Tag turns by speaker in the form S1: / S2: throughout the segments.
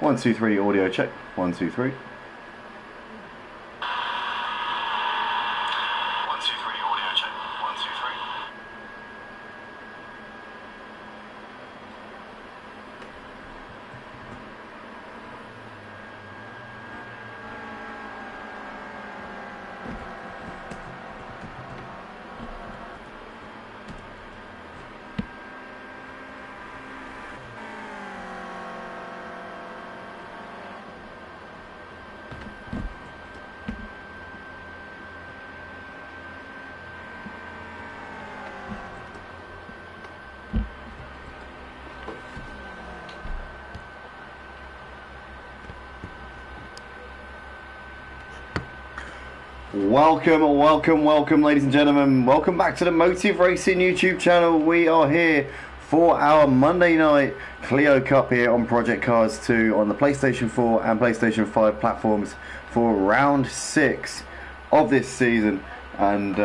S1: 1, 2, 3, audio check. 1, 2, 3. Welcome, ladies and gentlemen. Welcome back to the Motive Racing YouTube channel. We are here for our Monday night Clio Cup here on Project Cars 2 on the PlayStation 4 and PlayStation 5 platforms for round 6 of this season. And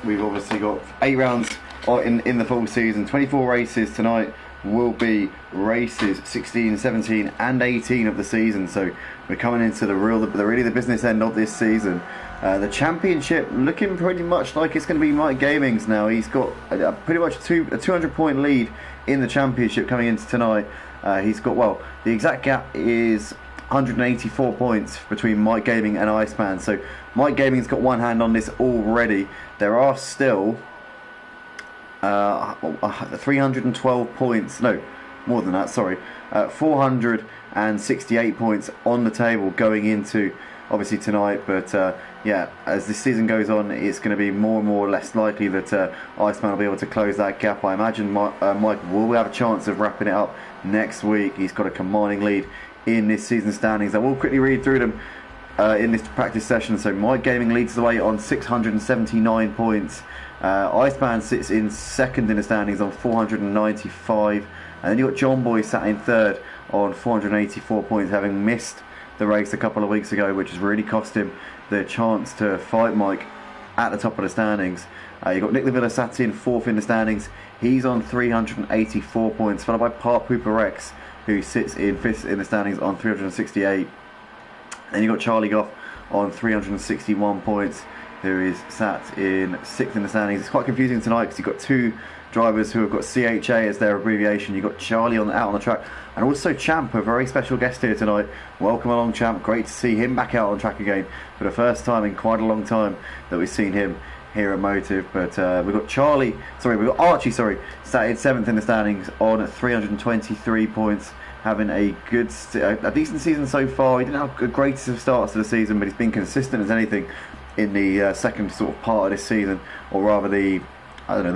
S1: we've obviously got 8 rounds in the full season. 24 races tonight will be races 16, 17 and 18 of the season. So we're coming into really the business end of this season. The championship looking pretty much like it's going to be Mike Gaming's now. He's got pretty much a 200-point lead in the championship coming into tonight. He's got, well, the exact gap is 184 points between Mike Gaming and Iceman. So Mike Gaming's got one hand on this already. There are still 312 points, no, more than that, sorry, 468 points on the table going into obviously tonight. But yeah, as this season goes on, it's going to be more and more less likely that Iceman will be able to close that gap. I imagine Mike will have a chance of wrapping it up next week. He's got a commanding lead in this season standings. I will quickly read through them in this practice session. So Mike Gaming leads the way on 679 points. Iceman sits in second in the standings on 495, and then you've got John Boy sat in third on 484 points, having missed the race a couple of weeks ago, which has really cost him the chance to fight Mike at the top of the standings. You've got Nick Lavilla sat in fourth in the standings. He's on 384 points, followed by Park Pooper Rex, who sits in fifth in the standings on 368. Then you've got Charlie Goff on 361 points, who is sat in sixth in the standings. It's quite confusing tonight because you've got two drivers who have got CHA as their abbreviation. You've got Charlie out on the track, and also Champ, a very special guest here tonight. Welcome along, Champ. Great to see him back out on track again for the first time in quite a long time that we've seen him here at Motive. But we've got Archie, sat in seventh in the standings on 323 points, having a decent season so far. He didn't have the greatest of starts to the season, but he's been consistent as anything in the second sort of part of this season, or rather the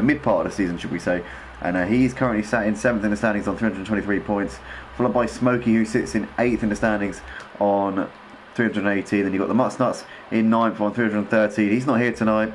S1: mid part of the season, should we say. And he's currently sat in seventh in the standings on 323 points, followed by Smokey, who sits in eighth in the standings on 318. Then you've got the Mutts Nuts in ninth on 313. He's not here tonight.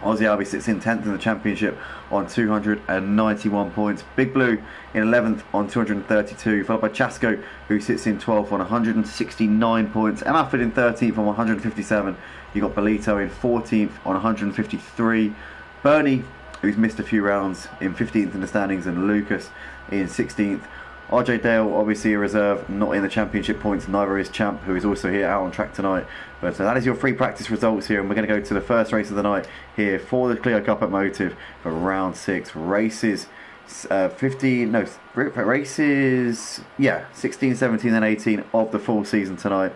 S1: Aussie Albie sits in 10th in the championship on 291 points. Big Blue in 11th on 232, followed by Chasco, who sits in 12th on 169 points. Emafford in 13th on 157. You've got Belito in 14th on 153. Bernie, who's missed a few rounds, in 15th in the standings, and Lucas in 16th. RJ Dale, obviously a reserve, not in the championship points, neither is Champ, who is also here out on track tonight. But that is your free practice results here, and we're going to go to the first race of the night here for the Clio Cup at Motive for round 6. Races 16, 17 and 18 of the full season tonight.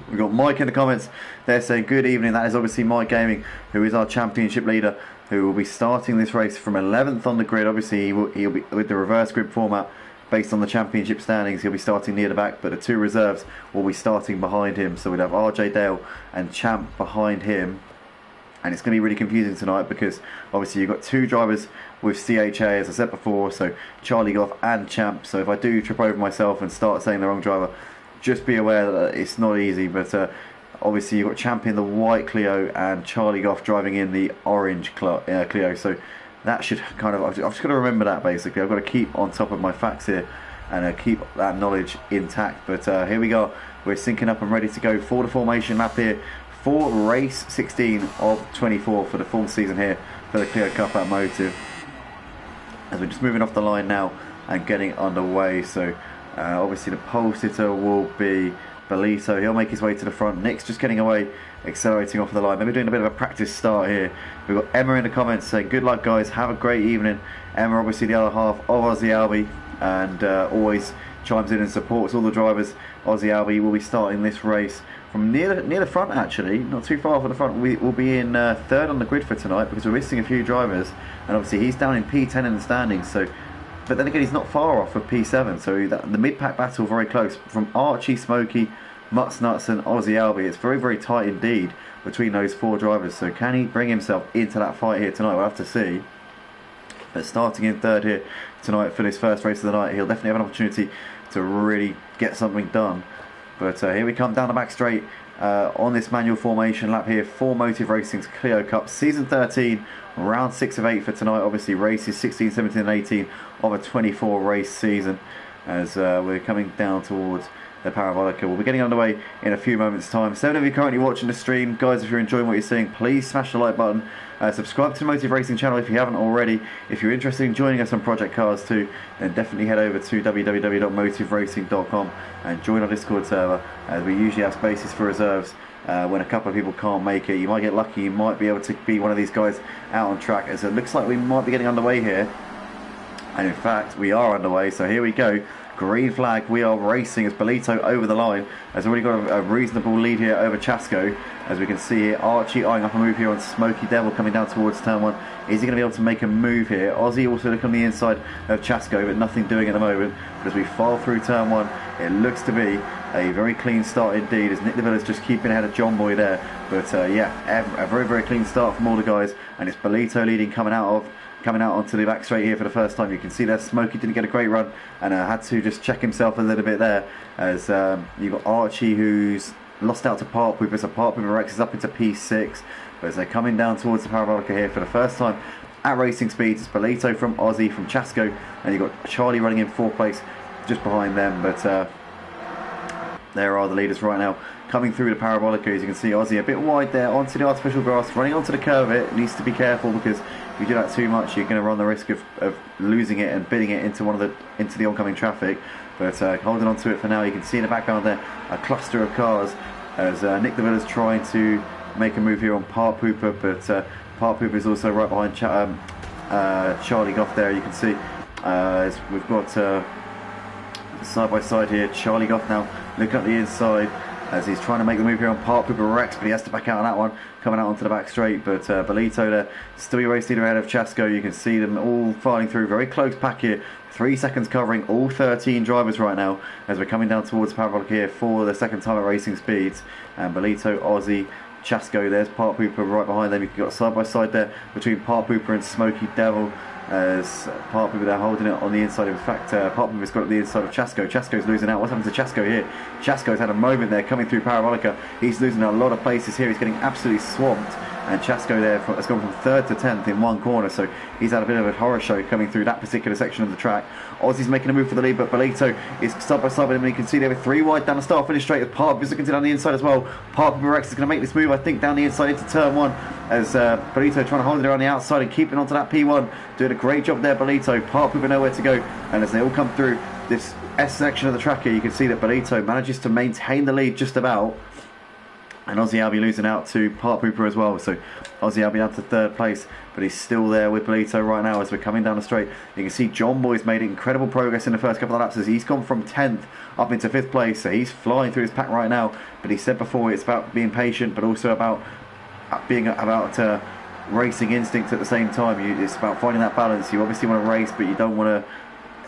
S1: We've got Mike in the comments. They're saying good evening. That is obviously Mike Gaming, who is our championship leader, who will be starting this race from 11th on the grid. Obviously, he'll be with the reverse grid format based on the championship standings. He'll be starting near the back, but the two reserves will be starting behind him. So we'll have RJ Dale and Champ behind him. And it's going to be really confusing tonight because obviously you've got two drivers with CHA, as I said before, so Charlie Goff and Champ. So if I do trip over myself and start saying the wrong driver, just be aware that it's not easy. But obviously you've got Champ in the white Clio and Charlie Goff driving in the orange Clio. So that should kind of, I've just got to remember that basically. I've got to keep on top of my facts here and keep that knowledge intact. But here we go. We're syncing up and ready to go for the formation map here for race 16 of 24 for the full season here for the Clio Cup at Motive. As we're just moving off the line now and getting underway. So Obviously the pole sitter will be Belito. He'll make his way to the front. Nick's just getting away, accelerating off the line. Maybe doing a bit of a practice start here. We've got Emma in the comments saying, good luck guys, have a great evening. Emma, obviously the other half of Aussie Albie, and always chimes in and supports all the drivers. Aussie Albie will be starting this race from near the front, actually, not too far from the front. We'll be in third on the grid for tonight because we're missing a few drivers, and obviously he's down in P10 in the standings. So, but then again, he's not far off of P7. So the mid-pack battle very close from Archie, Smokey, Mutts Nuts, and Aussie Albie. It's very, very tight indeed between those 4 drivers. So can he bring himself into that fight here tonight? We'll have to see. But starting in third here tonight for this first race of the night, he'll definitely have an opportunity to really get something done. But here we come down the back straight on this manual formation lap here for Motive Racing's Clio Cup Season 13, round 6 of 8 for tonight. Obviously races 16, 17 and 18 of a 24 race season, as we're coming down towards the Parabolica. We'll be getting underway in a few moments time. So if you're currently watching the stream, guys, if you're enjoying what you're seeing, please smash the like button. Subscribe to the Motive Racing channel if you haven't already. If you're interested in joining us on Project Cars 2, then definitely head over to www.motiveracing.com and join our Discord server, as we usually have spaces for reserves when a couple of people can't make it. You might get lucky, you might be able to be one of these guys out on track, as it looks like we might be getting underway here. And in fact, we are underway, so here we go. Green flag, we are racing as Belito over the line. Has already got a reasonable lead here over Chasco. As we can see here, Archie eyeing up a move here on Smoky Devil coming down towards turn 1. Is he going to be able to make a move here? Aussie also looking on the inside of Chasco, but nothing doing at the moment. But as we file through turn 1, it looks to be a very clean start indeed, as Nick DeVilla's just keeping ahead of John Boy there. But yeah, a very, very clean start from all the guys. And it's Belito leading, coming out onto the back straight here for the first time. You can see there Smokey didn't get a great run and had to just check himself a little bit there, as you've got Archie who's lost out to Park Pooper, so Park Pooper Rex is up into P6. But as they're coming down towards the Parabolica here for the first time at racing speeds, it's Belito from Aussie, from Chasco, and you've got Charlie running in 4th place just behind them. But there are the leaders right now coming through the Parabolica. As you can see, Aussie a bit wide there onto the artificial grass, running onto the curve. It needs to be careful, because if you do that too much, you're going to run the risk of losing it and bidding it into the oncoming traffic. But holding on to it for now. You can see in the background there a cluster of cars, as Nick DeVilla's trying to make a move here on Park Pooper, but Park Pooper is also right behind Charlie Goff there. You can see as we've got side by side here, Charlie Goff now looking at the inside as he's trying to make the move here on Park Pooper Rex, but he has to back out on that one, coming out onto the back straight. But Belito there, still your race leader ahead of Chasco. You can see them all filing through, very close pack here. 3 seconds covering all 13 drivers right now, as we're coming down towards Parabolic here for the second time at racing speeds. And Belito, Aussie, Chasco, there's Park Pooper right behind them. You've got side by side there between Park Pooper and Smoky Devil, as Park Pooper they're holding it on the inside. In fact, Park Pooper's got it on the inside of Chasco. Chasco's losing out. What's happened to Chasco here? Chasco's had a moment there coming through Parabolica. He's losing a lot of places here. He's getting absolutely swamped. And Chasco there has gone from 3rd to 10th in one corner, so he's had a bit of a horror show coming through that particular section of the track. Aussie's making a move for the lead, but Belito is side by side with him, and you can see there with 3 wide down the start finish straight, as Park is looking down the inside as well. Park Rex is going to make this move, I think, down the inside into turn 1, as Belito trying to hold it around the outside and keeping onto that P1. Doing a great job there, Belito. Park with nowhere to go, and as they all come through this S section of the track here, you can see that Belito manages to maintain the lead just about. And Aussie Albie losing out to Park Pooper as well. So Aussie Albie down to 3rd place, but he's still there with Belito right now as we're coming down the straight. You can see John Boy's made incredible progress in the first couple of laps, as he's gone from 10th up into 5th place. So he's flying through his pack right now. But he said before, it's about being patient, but also about racing instinct at the same time. It's about finding that balance. You obviously want to race, but you don't want to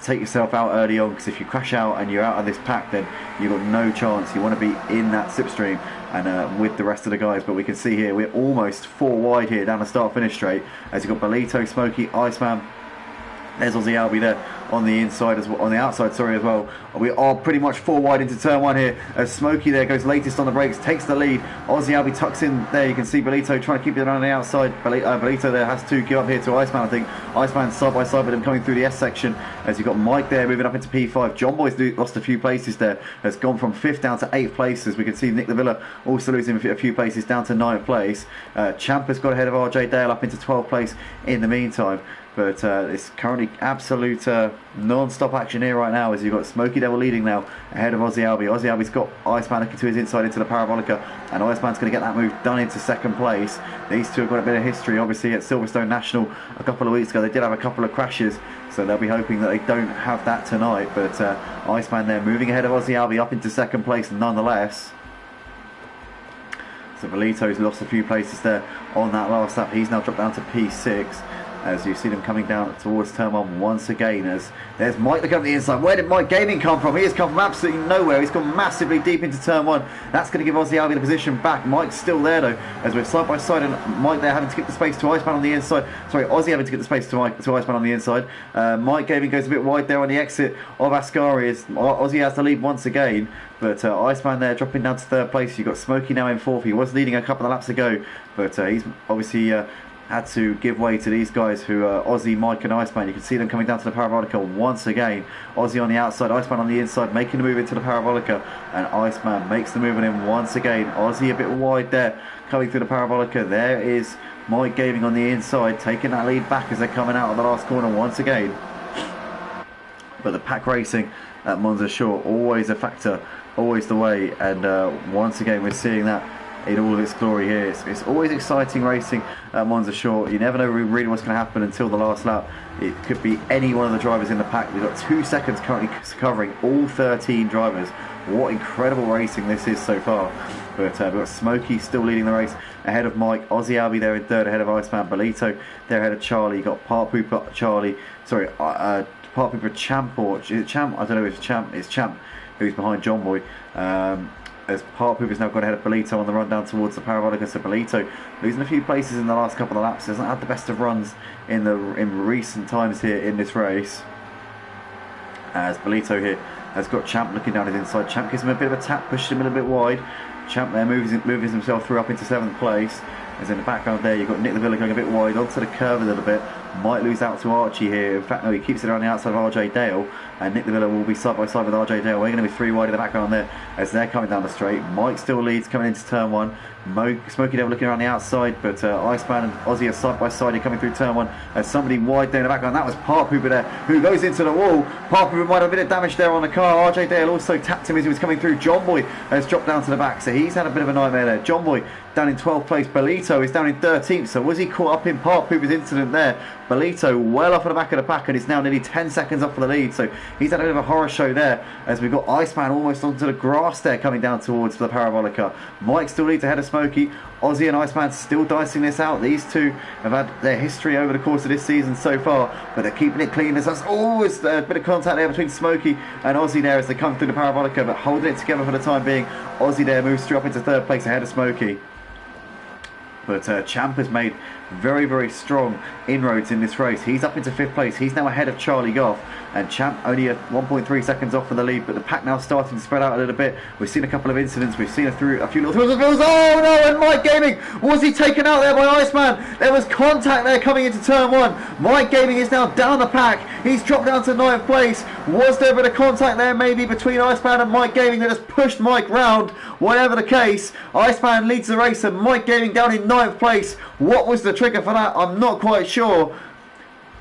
S1: take yourself out early on, because if you crash out and you're out of this pack, then you've got no chance. You want to be in that slipstream and with the rest of the guys. But we can see here we're almost 4 wide here down the start finish straight, as you've got Belito, Smokey, Iceman. There's Aussie Albie there on the inside as well, on the outside, sorry, as well. We are pretty much 4 wide into turn 1 here, as Smokey there goes latest on the brakes, takes the lead. Aussie Albie tucks in there. You can see Belito trying to keep it on the outside. Belito there has to give up here to Iceman, I think. Iceman side by side with him coming through the S section, as you've got Mike there moving up into P5. John Boy's lost a few places there, has gone from 5th down to 8th places. We can see Nick DeVilla also losing a few places down to 9th place. Champ has got ahead of RJ Dale up into 12th place in the meantime. But it's currently absolute non-stop action here right now, as you've got Smoky Devil leading now ahead of Aussie Albie. Aussie Albie's got Iceman looking to his inside into the Parabolica, and Iceman's going to get that move done into second place. These two have got a bit of history, obviously, at Silverstone National a couple of weeks ago. They did have a couple of crashes, so they'll be hoping that they don't have that tonight. But Iceman there moving ahead of Aussie Albie up into second place nonetheless. So Bolito's lost a few places there on that last lap. He's now dropped down to P6. As you see them coming down towards turn 1 once again, as there's Mike looking up the inside. Where did Mike Gaming come from? He has come from absolutely nowhere. He's gone massively deep into turn 1. That's going to give Aussie Albie the position back. Mike's still there though, as we're side by side, and Mike there having to get the space to Iceman on the inside. Sorry, Aussie having to get the space to Iceman on the inside. Mike Gaming goes a bit wide there on the exit of Ascari, as Aussie has to lead once again. But Iceman there dropping down to third place. You've got Smokey now in fourth. He was leading a couple of laps ago, but he's obviously had to give way to these guys who are Aussie, Mike and Iceman. You can see them coming down to the Parabolica once again. Aussie on the outside, Iceman on the inside, making the move into the Parabolica, and Iceman makes the move on him once again. Aussie a bit wide there, coming through the Parabolica. There is Mike Gaming on the inside, taking that lead back as they're coming out of the last corner once again. But the pack racing at Monza Short, always a factor, always the way, and once again we're seeing that in all of its glory here. It's always exciting racing at Monza Short. You never know really what's going to happen until the last lap. It could be any one of the drivers in the pack. We've got 2 seconds currently covering all 13 drivers. What incredible racing this is so far. But we've got Smokey still leading the race ahead of Mike. Aussie Albie there in third ahead of Iceman. Bolito there ahead of Charlie. You've got Part Pooper Charlie. Sorry, Part Pooper Champ, or is it Champ? I don't know if it's Champ. It's Champ who's behind John Boy. As Part Pooper's now gone ahead of Bolito on the run down towards the Parabolica. So Bolito losing a few places in the last couple of laps. Hasn't had the best of runs in recent times here in this race. As Bolito here has got Champ looking down his inside. Champ gives him a bit of a tap, pushes him a little bit wide. Champ there moves himself through up into 7th place. As in the background there, you've got Nick the Villa going a bit wide onto the curve a little bit. Might lose out to Archie here. In fact, no, he keeps it around the outside of RJ Dale. And Nick the Villa will be side by side with RJ Dale. We're going to be 3 wide in the background there as they're coming down the straight. Mike still leads coming into turn 1. Smoky Devil looking around the outside, but Iceman and Aussie are side by side. You're coming through turn 1 as somebody wide there in the background. That was Part Pooper there, who goes into the wall. Part Pooper might have a bit of damage there on the car. RJ Dale also tapped him as he was coming through. John Boy has dropped down to the back, so he's had a bit of a nightmare there. John Boy down in 12th place. Bolito is down in 13th, so was he caught up in Part Pooper's incident there? Bolito well off of the back of the pack, and it's now nearly 10 seconds off of the lead, so he's had a bit of a horror show there as we've got Iceman almost onto the grass there coming down towards the Parabolica. Mike still leads ahead of Smokey. Aussie and Iceman still dicing this out. These two have had their history over the course of this season so far, but they're keeping it clean. There's always a bit of contact there between Smokey and Aussie there as they come through the Parabolica, but holding it together for the time being. Aussie there moves through up into 3rd place ahead of Smokey. But Champ has made very, very strong inroads in this race. He's up into 5th place. He's now ahead of Charlie Goff. And Champ only at 1.3 seconds off for the lead. But the pack now starting to spread out a little bit. We've seen a couple of incidents. We've seen a few little thrills. Oh no! And Mike Gaming, was he taken out there by Iceman? There was contact there coming into turn 1. Mike Gaming is now down the pack. He's dropped down to 9th place. Was there a bit of contact there maybe between Iceman and Mike Gaming that has pushed Mike round? Whatever the case, Iceman leads the race and Mike Gaming down in 9th place. What was the trigger for that? I'm not quite sure.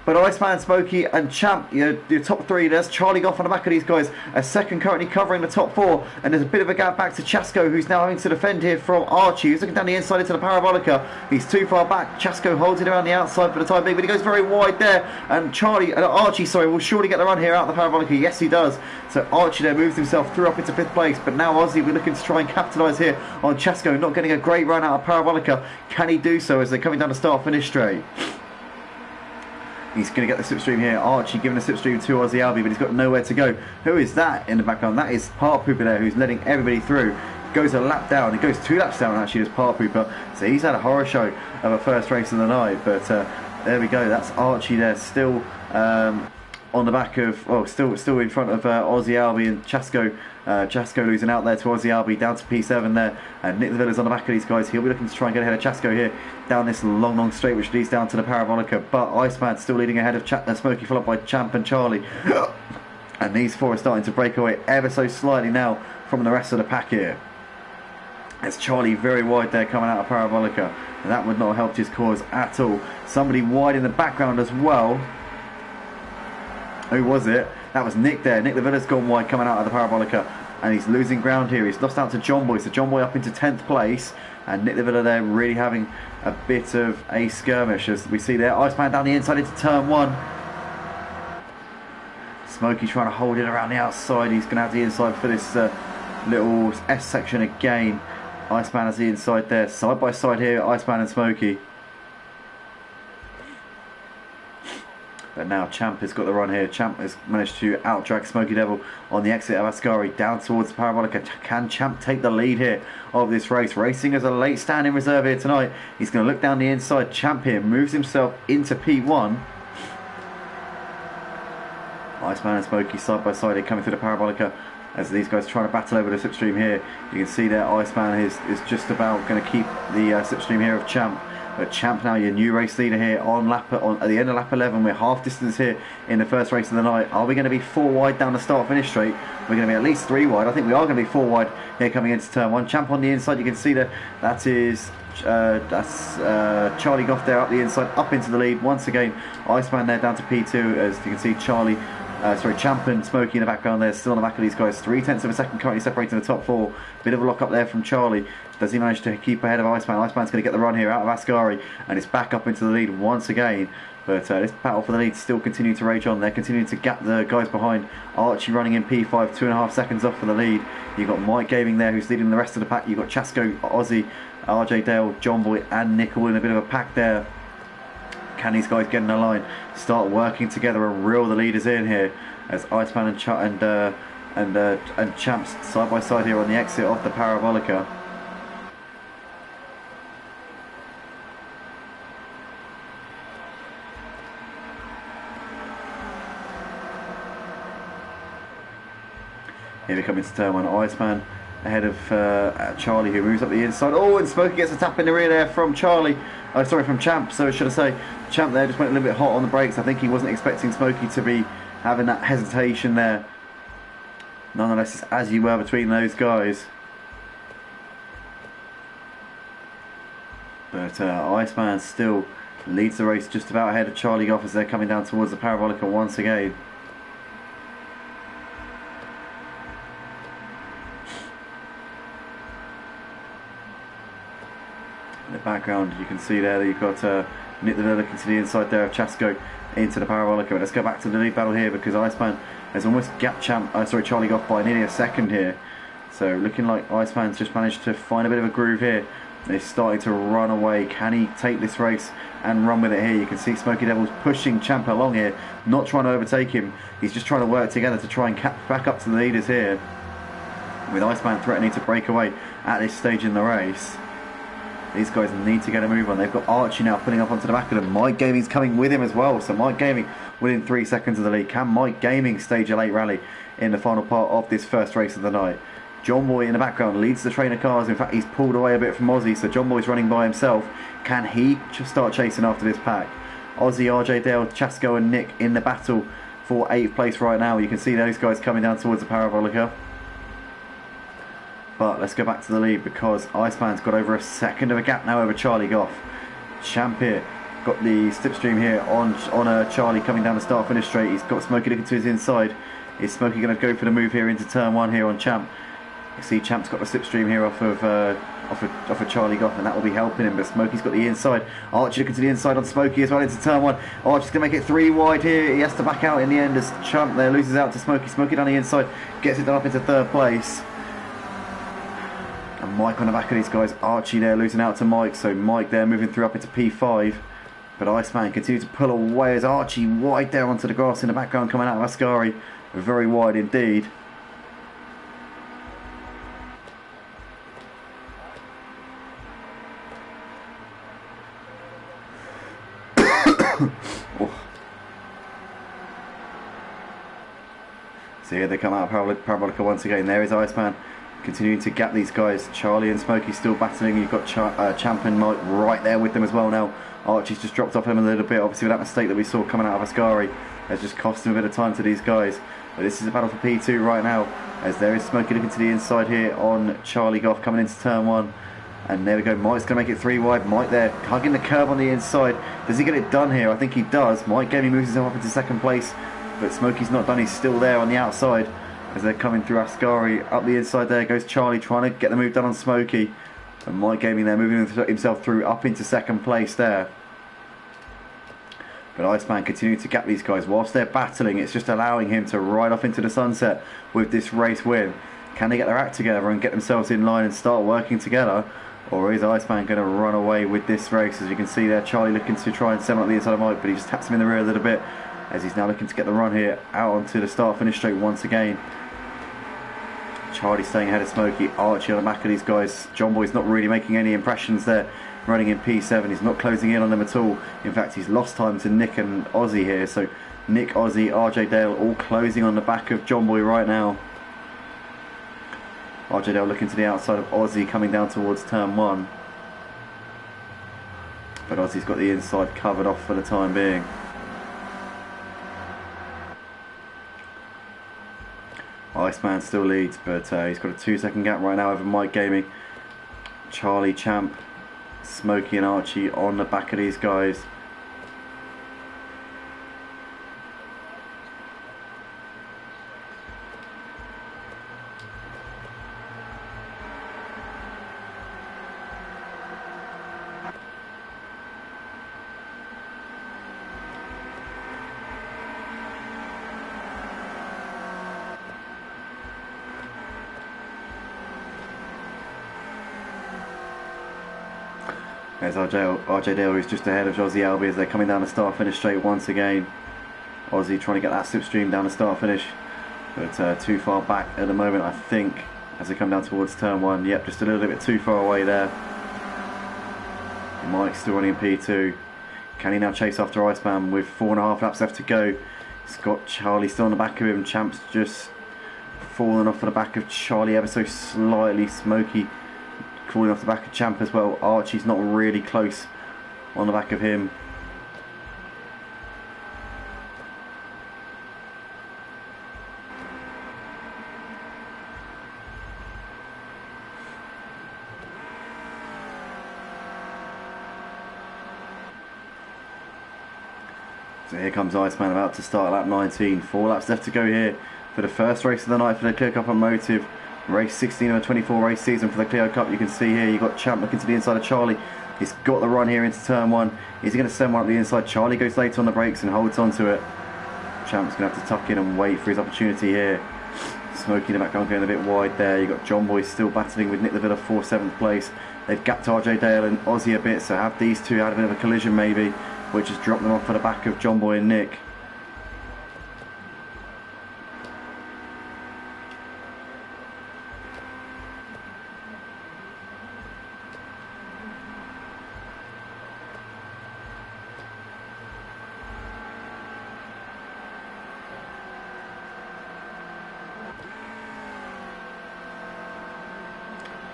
S1: But Iceman, Smokey and Champ, your top 3, there's Charlie Goff on the back of these guys. A second currently covering the top 4. And there's a bit of a gap back to Chasko, who's now having to defend here from Archie. He's looking down the inside into the Parabolica. He's too far back. Chasko holds it around the outside for the time being, but he goes very wide there. And Archie will surely get the run here out of the Parabolica. Yes, he does. So Archie there moves himself through up into 5th place. But now Aussie, we're looking to try and capitalise here on Chasko, not getting a great run out of Parabolica. Can he do so as they're coming down the start-finish straight? He's going to get the slipstream here. Archie giving a slipstream to Aussie Albie, but he's got nowhere to go. Who is that in the background? That is Part Pooper there, who's letting everybody through. Goes a lap down. He goes 2 laps down, actually, as Part Pooper. So he's had a horror show of a first race of the night. But there we go. That's Archie there, still on the back of, well, still in front of Aussie Albie and Chasko. Chasko losing out there to Aussie Albie, down to P7 there, and Nick the Villa's on the back of these guys. He'll be looking to try and get ahead of Chasko here down this long straight which leads down to the Parabolica, but Iceman still leading ahead of Smokey, followed by Champ and Charlie. And these 4 are starting to break away ever so slightly now from the rest of the pack here. It's Charlie very wide there coming out of Parabolica, and that would not have helped his cause at all. Somebody wide in the background as well. Who was it? That was Nick there. Nick the Villa's gone wide coming out of the Parabolica, and he's losing ground here. He's lost out to John Boy, so John Boy up into 10th place, and Nick the Villa there really having a bit of a skirmish, as we see there. Iceman down the inside into turn 1. Smokey trying to hold it around the outside. He's going to have the inside for this little S section again. Iceman has the inside there, side by side here, Iceman and Smokey. But now Champ has got the run here. Champ has managed to out-drag Smokey Devil on the exit of Ascari down towards Parabolica. Can Champ take the lead here of this race? Racing as a late stand in reserve here tonight. He's going to look down the inside. Champ here moves himself into P1. Iceman and Smokey side by side here coming through the Parabolica as these guys trying to battle over the slipstream here. You can see there Iceman is just about going to keep the slipstream here of Champ. But Champ now your new race leader here at the end of lap 11. We're half distance here in the first race of the night. Are we going to be 4 wide down the start finish straight? We're going to be at least 3 wide. I think we are going to be 4 wide here coming into turn 1. Champ on the inside, you can see that that's Charlie Goff there up the inside, up into the lead once again. Iceman there down to P2, as you can see Champ and Smokey in the background there, still on the back of these guys. 0.3 of a second currently separating the top 4. Bit of a lock up there from Charlie. Does he manage to keep ahead of Iceman? Iceman's going to get the run here out of Ascari, and it's back up into the lead once again. But this battle for the lead still continuing to rage on. They're continuing to gap the guys behind. Archie running in P5, 2.5 seconds off for the lead. You've got Mike Gaming there who's leading the rest of the pack. You've got Chasco, Ozzy, RJ Dale, John Boy and Nick all in a bit of a pack there. Can these guys get in a line, start working together and reel the leaders in here, as Iceman and Champs side by side here on the exit of the Parabolica. Here we come into turn 1. Iceman ahead of Charlie, who moves up the inside. Oh, and Smokey gets a tap in the rear there from Charlie. From Champ. So should I say, Champ there just went a little bit hot on the brakes. I think he wasn't expecting Smokey to be having that hesitation there. Nonetheless, it's as you were between those guys. But Iceman still leads the race just about ahead of Charlie Goff as they're coming down towards the Parabolica once again. In the background you can see there that you've got Nick the Villa looking to the inside there of Chasco into the Parabolica. But let's go back to the lead battle here, because Iceman has almost gapped Charlie Goff by nearly a second here. So looking like Iceman's just managed to find a bit of a groove here. They're starting to run away. Can he take this race and run with it here? You can see Smokey Devil's pushing Champ along here, not trying to overtake him. He's just trying to work together to try and catch back up to the leaders here, with Iceman threatening to break away at this stage in the race. These guys need to get a move on. They've got Archie now pulling up onto the back of them. Mike Gaming's coming with him as well. So Mike Gaming within 3 seconds of the lead. Can Mike Gaming stage a late rally in the final part of this first race of the night? John Boy in the background leads the train of cars. In fact, he's pulled away a bit from Ozzy, so John Boy's running by himself. Can he start chasing after this pack? Ozzy, RJ Dale, Chasco and Nick in the battle for 8th place right now. You can see those guys coming down towards the Parabolica. But let's go back to the lead, because Iceman's got over a second of a gap now over Charlie Goff. Champ here got the slipstream here on Charlie coming down the start finish straight. He's got Smokey looking to his inside. Is Smokey going to go for the move here into turn 1 here on Champ? You see Champ's got the slipstream here off of Charlie Goff, and that will be helping him. But Smokey's got the inside. Archie looking to the inside on Smokey as well into turn 1. Archie's going to make it 3 wide here. He has to back out in the end as Champ there loses out to Smokey. Smokey down the inside gets it done up into 3rd place. And Mike on the back of these guys. Archie there losing out to Mike, so Mike there moving through up into P5. But Iceman continues to pull away as Archie wide there onto the grass in the background coming out of Ascari. Very wide indeed. So here they come out of Parabolica once again. There is Iceman continuing to gap these guys. Charlie and Smokey still battling. You've got Champ and Mike right there with them as well now. Archie's just dropped off him a little bit, obviously with that mistake that we saw coming out of Ascari. has just cost him a bit of time to these guys. But this is a battle for P2 right now, as there is Smokey looking to the inside here on Charlie Goff coming into turn 1. And there we go, Mike's going to make it 3 wide. Mike there, hugging the curb on the inside. Does he get it done here? I think he does. Mike Gaming moves himself up into second place, but Smokey's not done. He's still there on the outside as they're coming through Ascari. Up the inside there goes Charlie, trying to get the move done on Smokey. And Mike Gaming there moving himself through up into second place there. But Iceman continuing to gap these guys whilst they're battling. It's just allowing him to ride off into the sunset with this race win. Can they get their act together and get themselves in line and start working together? Or is Iceman going to run away with this race? As you can see there, Charlie looking to try and send up the inside of Mike, but he just taps him in the rear a little bit as he's now looking to get the run here out onto the start-finish straight once again. Charlie staying ahead of Smokey. Archie on the back of these guys. John Boy's not really making any impressions there, running in P7. He's not closing in on them at all. In fact, he's lost time to Nick and Ozzy here. So Nick, Ozzy, RJ Dale all closing on the back of John Boy right now. RJ Dale looking to the outside of Ozzy coming down towards turn 1. But Ozzy's got the inside covered off for the time being. Iceman still leads, but he's got a 2-second gap right now over Mike Gaming. Charlie, Champ, Smokey and Archie on the back of these guys. There's RJ Dale, who's just ahead of Ozzy Albi as they're coming down the start finish straight once again. Ozzy trying to get that slipstream down the start finish, but too far back at the moment, I think, as they come down towards turn 1. Yep, just a little bit too far away there. Mike's still running in P2. Can he now chase after Iceman with 4.5 laps left to go? He's got Charlie still on the back of him. Champ's just falling off of the back of Charlie ever so slightly. Smokey crawling off the back of Champ as well. Archie's not really close on the back of him. So here comes Iceman about to start lap 19. 4 laps left to go here for the first race of the night for the Clio Cup Automotive. Race 16 of a 24 race season for the Clio Cup. You can see here you've got Champ looking to the inside of Charlie. He's got the run here into turn 1. Is he going to send one up the inside? Charlie goes late on the brakes and holds on to it. Champ's going to have to tuck in and wait for his opportunity here. Smokey in the background going a bit wide there. You've got John Boy still battling with Nick the Villa for 7th place. They've gapped RJ Dale and Ozzy a bit, so have these two had a bit of a collision maybe, which has dropped them off for the back of John Boy and Nick.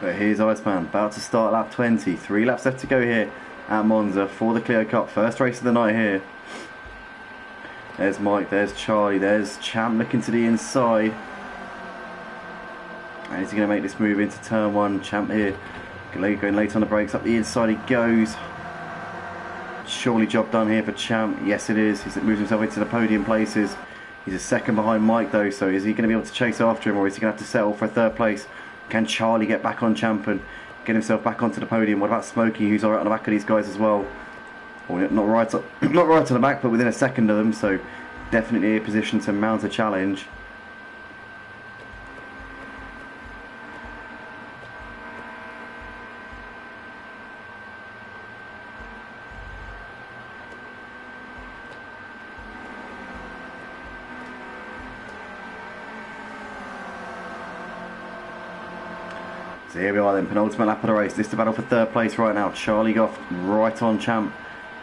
S1: But here's Iceman about to start lap 20. 3 laps left to go here at Monza for the Clio Cup. First race of the night here. There's Mike, there's Charlie, there's Champ looking to the inside. And is he going to make this move into turn 1? Champ here going late on the brakes. Up the inside he goes. Surely job done here for Champ. Yes it is. He's moved himself into the podium places. He's a second behind Mike though, so is he going to be able to chase after him, or is he going to have to settle for a 3rd place? Can Charlie get back on Champ and get himself back onto the podium? What about Smokey, who's alright on the back of these guys as well? Well, not right on the back, but within a second of them, so definitely a position to mount a challenge. So here we are then, penultimate lap of the race. This is the battle for 3rd place right now. Charlie Goff right on Champ.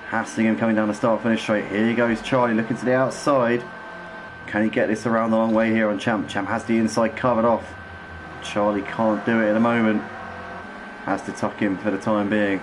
S1: Hassling him coming down the start finish straight. Here he goes, Charlie looking to the outside. Can he get this around the long way here on Champ? Champ has the inside covered off. Charlie can't do it at the moment. Has to tuck him for the time being.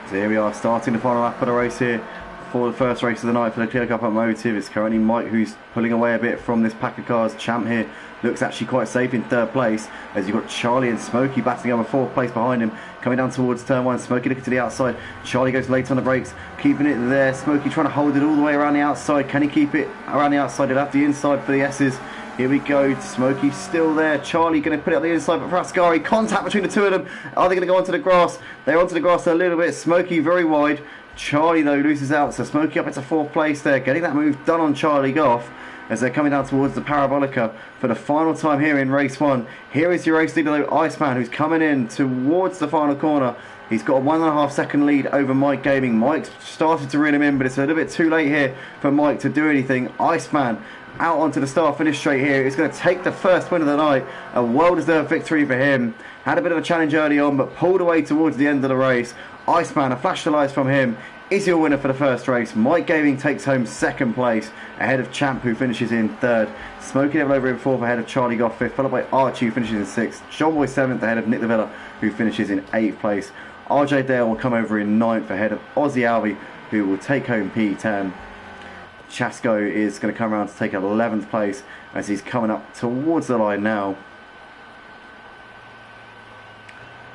S1: So here we are, starting the final lap of the race here for the first race of the night for the Clio Cup Automotive. It's currently Mike who's pulling away a bit from this pack of cars. Champ here looks actually quite safe in third place, as you've got Charlie and Smokey battling over fourth place behind him, coming down towards turn one. Smokey looking to the outside. Charlie goes late on the brakes, keeping it there. Smokey trying to hold it all the way around the outside. Can he keep it around the outside? He'll have the inside for the S's. Here we go, Smokey still there. Charlie going to put it on the inside, but Frascari, contact between the two of them. Are they going to go onto the grass? They're onto the grass a little bit. Smokey very wide. Charlie though loses out, so Smokey up into fourth place there, getting that move done on Charlie Goff as they're coming down towards the Parabolica for the final time here in race one. Here is your race leader though, Iceman, who's coming in towards the final corner. He's got a 1.5 second lead over Mike Gaming. Mike's started to reel him in, but it's a little bit too late here for Mike to do anything. Iceman out onto the start finish straight here. He's going to take the first win of the night. A well-deserved victory for him. Had a bit of a challenge early on, but pulled away towards the end of the race. Iceman, a flash of lights from him, is your winner for the first race. Mike Gaming takes home second place, ahead of Champ, who finishes in third. Smokey Devil over in fourth, ahead of Charlie Goff fifth, followed by Archie, who finishes in sixth. John Boy seventh, ahead of Nick Villa, who finishes in eighth place. RJ Dale will come over in ninth, ahead of Ozzy Alvey, who will take home P10. Chasco is going to come around to take 11th place as he's coming up towards the line now.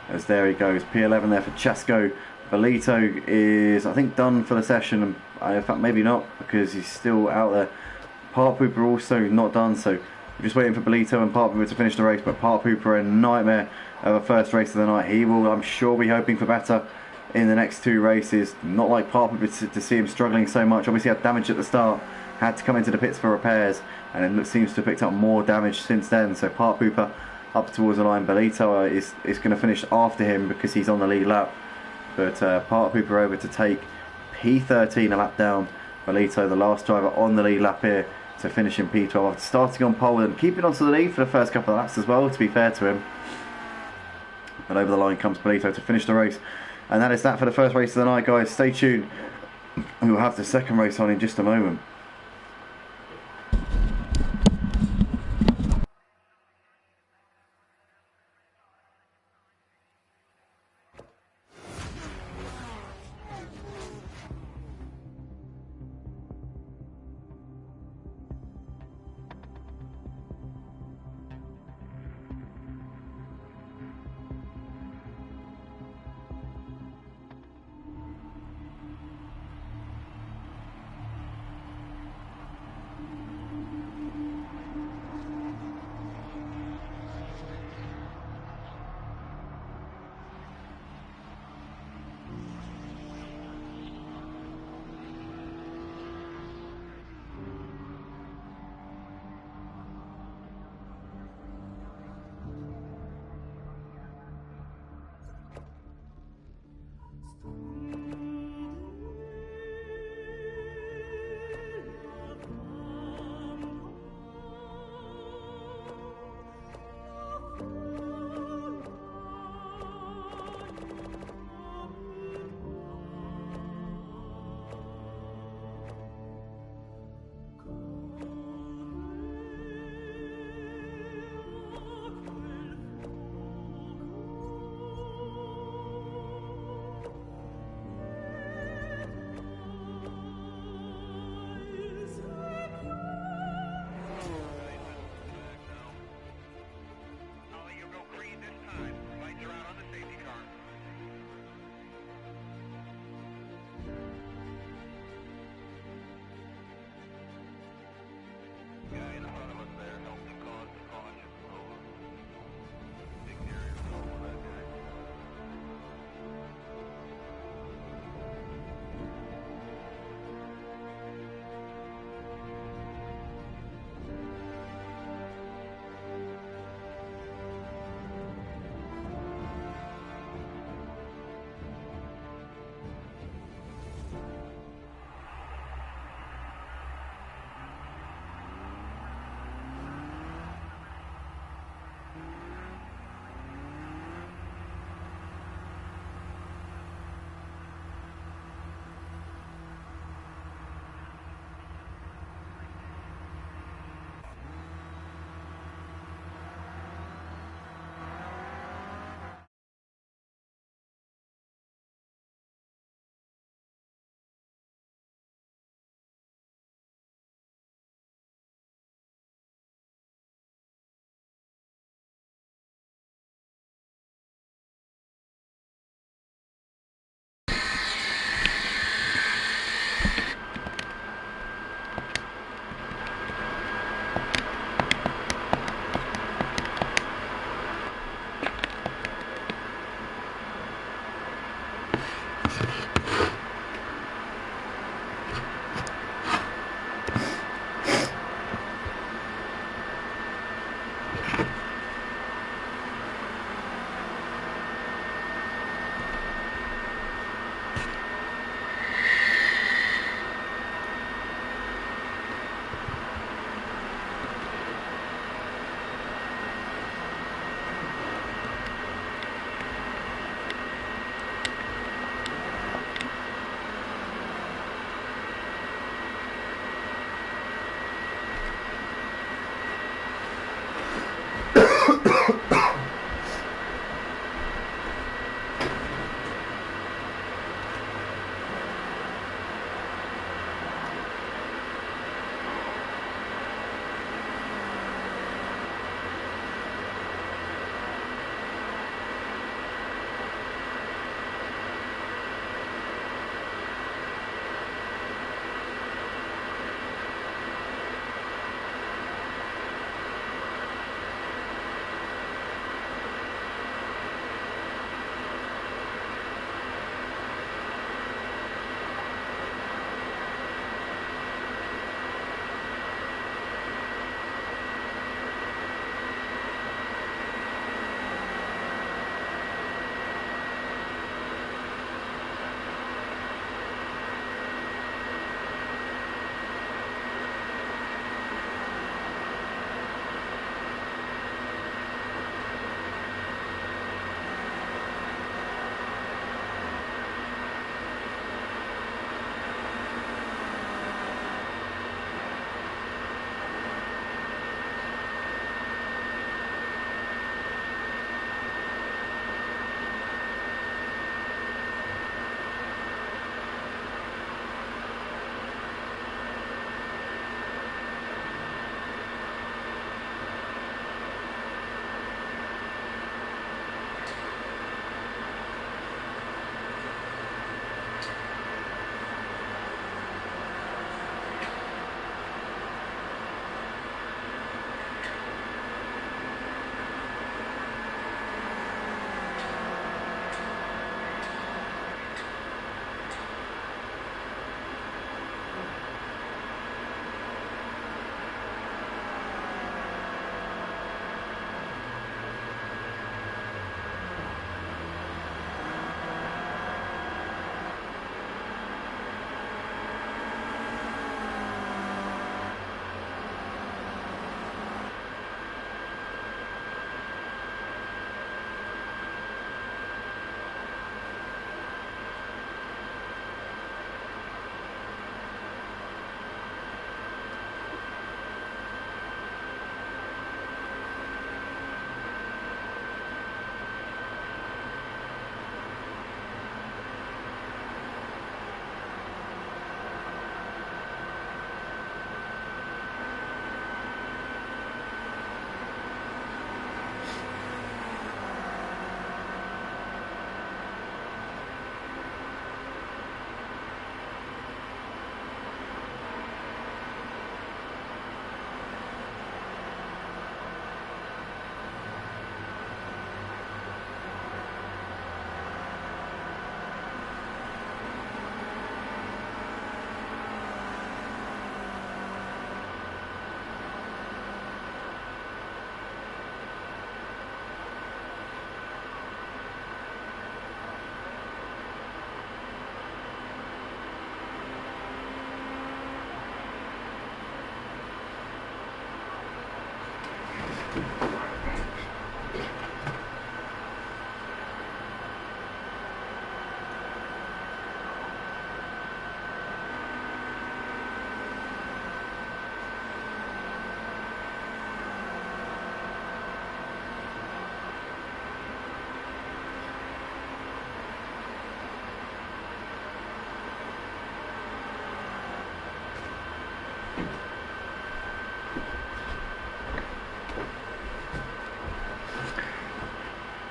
S1: As there he goes, P11 there for Chasco. Belito is, I think, done for the session. In fact, maybe not, because he's still out there. Part Pooper also not done, so we're just waiting for Belito and Part Pooper to finish the race. But Part Pooper, a nightmare of a first race of the night. He will, I'm sure, be hoping for better in the next two races. Not like Part Pooper to see him struggling so much. Obviously had damage at the start, had to come into the pits for repairs, and it seems to have picked up more damage since then. So Part Pooper up towards the line. Belito is going to finish after him because he's on the lead lap. But Part Pooper over to take P13 a lap down. Belito, the last driver on the lead lap here, to finish in P12 after starting on pole and keeping on to the lead for the first couple of laps as well, to be fair to him. And over the line comes Belito to finish the race. And that is that for the first race of the night, guys. Stay tuned. We will have the second race on in just a moment.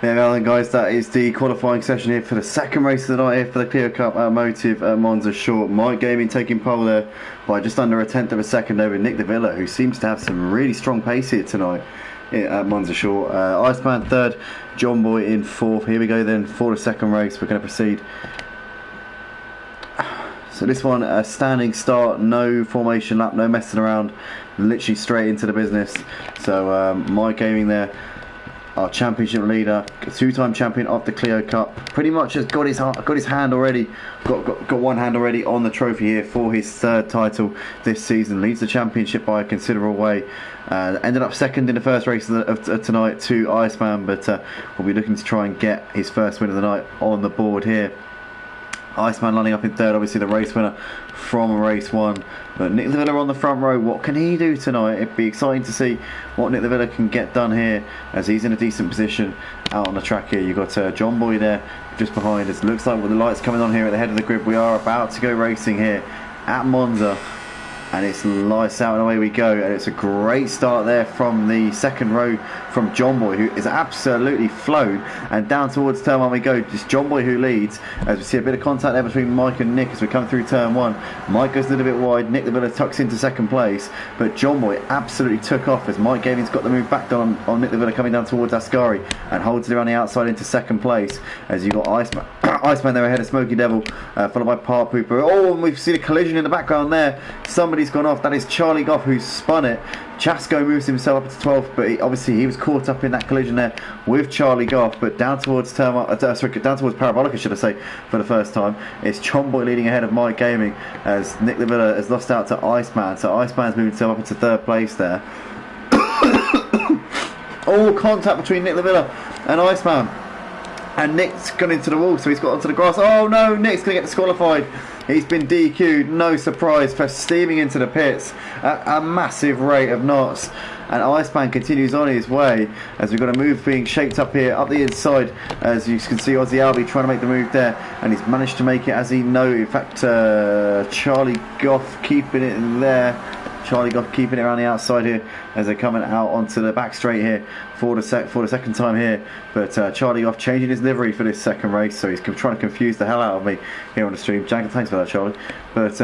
S1: There we are then, guys, that is the qualifying session here for the second race of the night here for the Clio Cup Automotive at Monza Short. Mike Gaming taking pole there by just under a tenth of a second over Nick De Villa, who seems to have some really strong pace here tonight at Monza Short. Iceman third, John Boy in fourth. Here we go then for the second race. We're going to proceed. So this one, a standing start, no formation lap, no messing around, literally straight into the business. So Mike Gaming there, our championship leader, two-time champion of the Clio Cup, pretty much has got his hand already, got one hand already on the trophy here for his third title this season. Leads the championship by a considerable way. Ended up second in the first race of tonight to Iceman, but will be looking to try and get his first win of the night on the board here. Iceman lining up in third, obviously the race winner from race one. But Nick De Villa on the front row, what can he do tonight? It'd be exciting to see what Nick De Villa can get done here, as he's in a decent position out on the track here. You've got John Boy there just behind us. Looks like with the lights coming on here at the head of the grid, we are about to go racing here at Monza. And it's lights out and away we go, and it's a great start there from the second row from John Boy, who is absolutely flown, and down towards turn one we go. Just John Boy who leads, as we see a bit of contact there between Mike and Nick as we come through turn one. Mike goes a little bit wide, Nick De Villa tucks into second place, but John Boy absolutely took off as Mike Gaming's got the move back on Nick De Villa coming down towards Ascari, and holds it around the outside into second place, as you've got Iceman there ahead of Smoky Devil, followed by Part Pooper. Oh, and we've seen a collision in the background there. Somebody's gone off. That is Charlie Goff who's spun it. Chasco moves himself up to 12th, but obviously he was caught up in that collision there with Charlie Goff. But down towards down towards Parabolica, should I say, for the first time, it's John Boy leading ahead of Mike Gaming, as Nick De Villa has lost out to Iceman. So Iceman's moved himself up into third place there. All contact between Nick De Villa and Iceman. And Nick's gone into the wall, so he's got onto the grass. Oh no, Nick's going to get disqualified. He's been DQ'd, no surprise, for steaming into the pits at a massive rate of knots. And Iceman continues on his way, as we've got a move being shaped up here, up the inside. As you can see, Aussie Albie trying to make the move there, and he's managed to make it, as he knows. In fact, Charlie Goff keeping it in there. Charlie Goff keeping it around the outside here, as they're coming out onto the back straight here for the second time here. But Charlie Goff changing his livery for this second race, so he's trying to confuse the hell out of me here on the stream. Jack, thanks for that, Charlie. But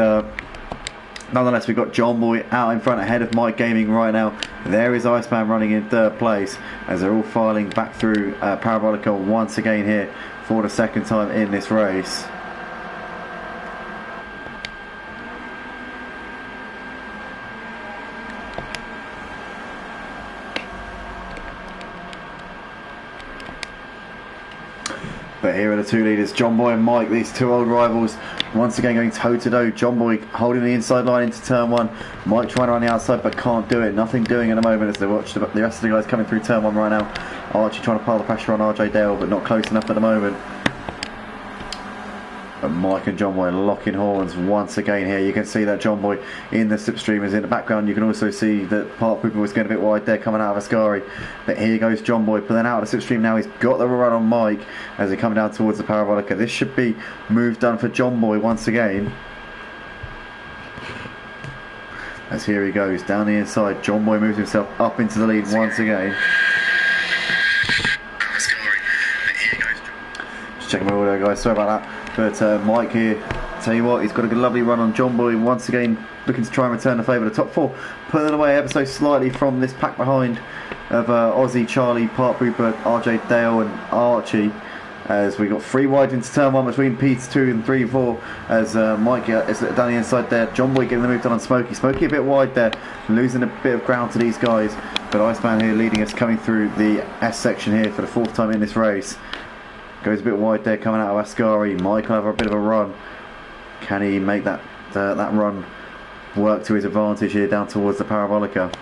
S1: nonetheless, we've got John Boy out in front ahead of Mike Gaming right now. There is Iceman running in third place, as they're all filing back through Parabolica once again here for the second time in this race. But here are the two leaders, John Boy and Mike, these two old rivals, once again going toe-to-toe. John Boy holding the inside line into turn one. Mike trying to run the outside, but can't do it. Nothing doing at the moment, as they watch the rest of the guys coming through turn one right now. Archie trying to pile the pressure on RJ Dale, but not close enough at the moment. But Mike and John Boy locking horns once again here. You can see that John Boy in the slipstream is in the background. You can also see that Part Pooper was getting a bit wide there coming out of Ascari. But here goes John Boy, pulling out of the slipstream now. He's got the run on Mike as they come down towards the Parabolica. This should be move done for John Boy once again. As here he goes down the inside. John Boy moves himself up into the lead once again. Just checking my audio, guys. Sorry about that. But Mike here, tell you what, he's got a good, lovely run on John Boy once again, looking to try and return the favour. The top four pulling away ever so slightly from this pack behind of Aussie, Charlie, Part Pooper, RJ Dale and Archie, as we got three wide into turn one between P2 and 3 4, as Mike is down the inside there. John Boy getting the move done on Smokey a bit wide there, losing a bit of ground to these guys. But Iceman here leading us, coming through the S section here for the fourth time in this race. Goes a bit wide there coming out of Ascari. Mike will have a bit of a run. Can he make that run work to his advantage here down towards the Parabolica?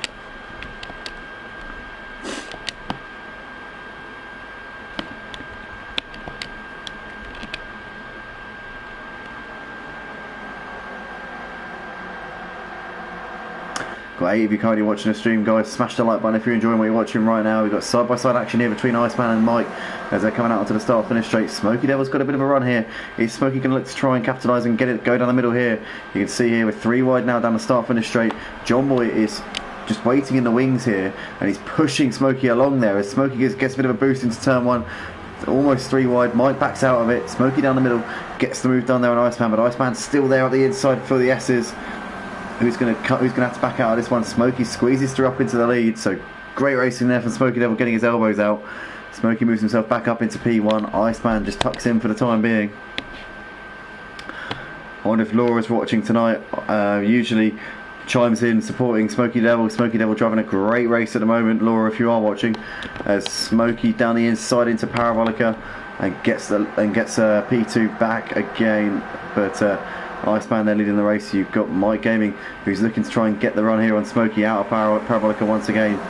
S1: Got 8 of you currently watching the stream, guys. Smash the like button if you're enjoying what you're watching right now. We've got side-by-side action here between Iceman and Mike as they're coming out onto the start-finish straight. Smoky Devil's got a bit of a run here. Is Smoky going to look to try and capitalise and go down the middle here? You can see here with 3 wide now down the start-finish straight. John Boy is just waiting in the wings here, and he's pushing Smokey along there as Smokey gets a bit of a boost into turn 1. Almost 3 wide. Mike backs out of it. Smokey down the middle gets the move done there on Iceman, but Iceman's still there at the inside for the S's. Who's going to have to back out of this one? Smokey squeezes through up into the lead. So great racing there from Smokey Devil, getting his elbows out. Smokey moves himself back up into P1. Iceman just tucks in for the time being. I wonder if Laura's watching tonight. Usually chimes in supporting Smokey Devil. Smokey Devil driving a great race at the moment. Laura, if you are watching, as Smokey down the inside into Parabolica and gets P2 back again, but Iceman there leading the race. You've got Mike Gaming, who's looking to try and get the run here on Smokey out of Parabolica once again.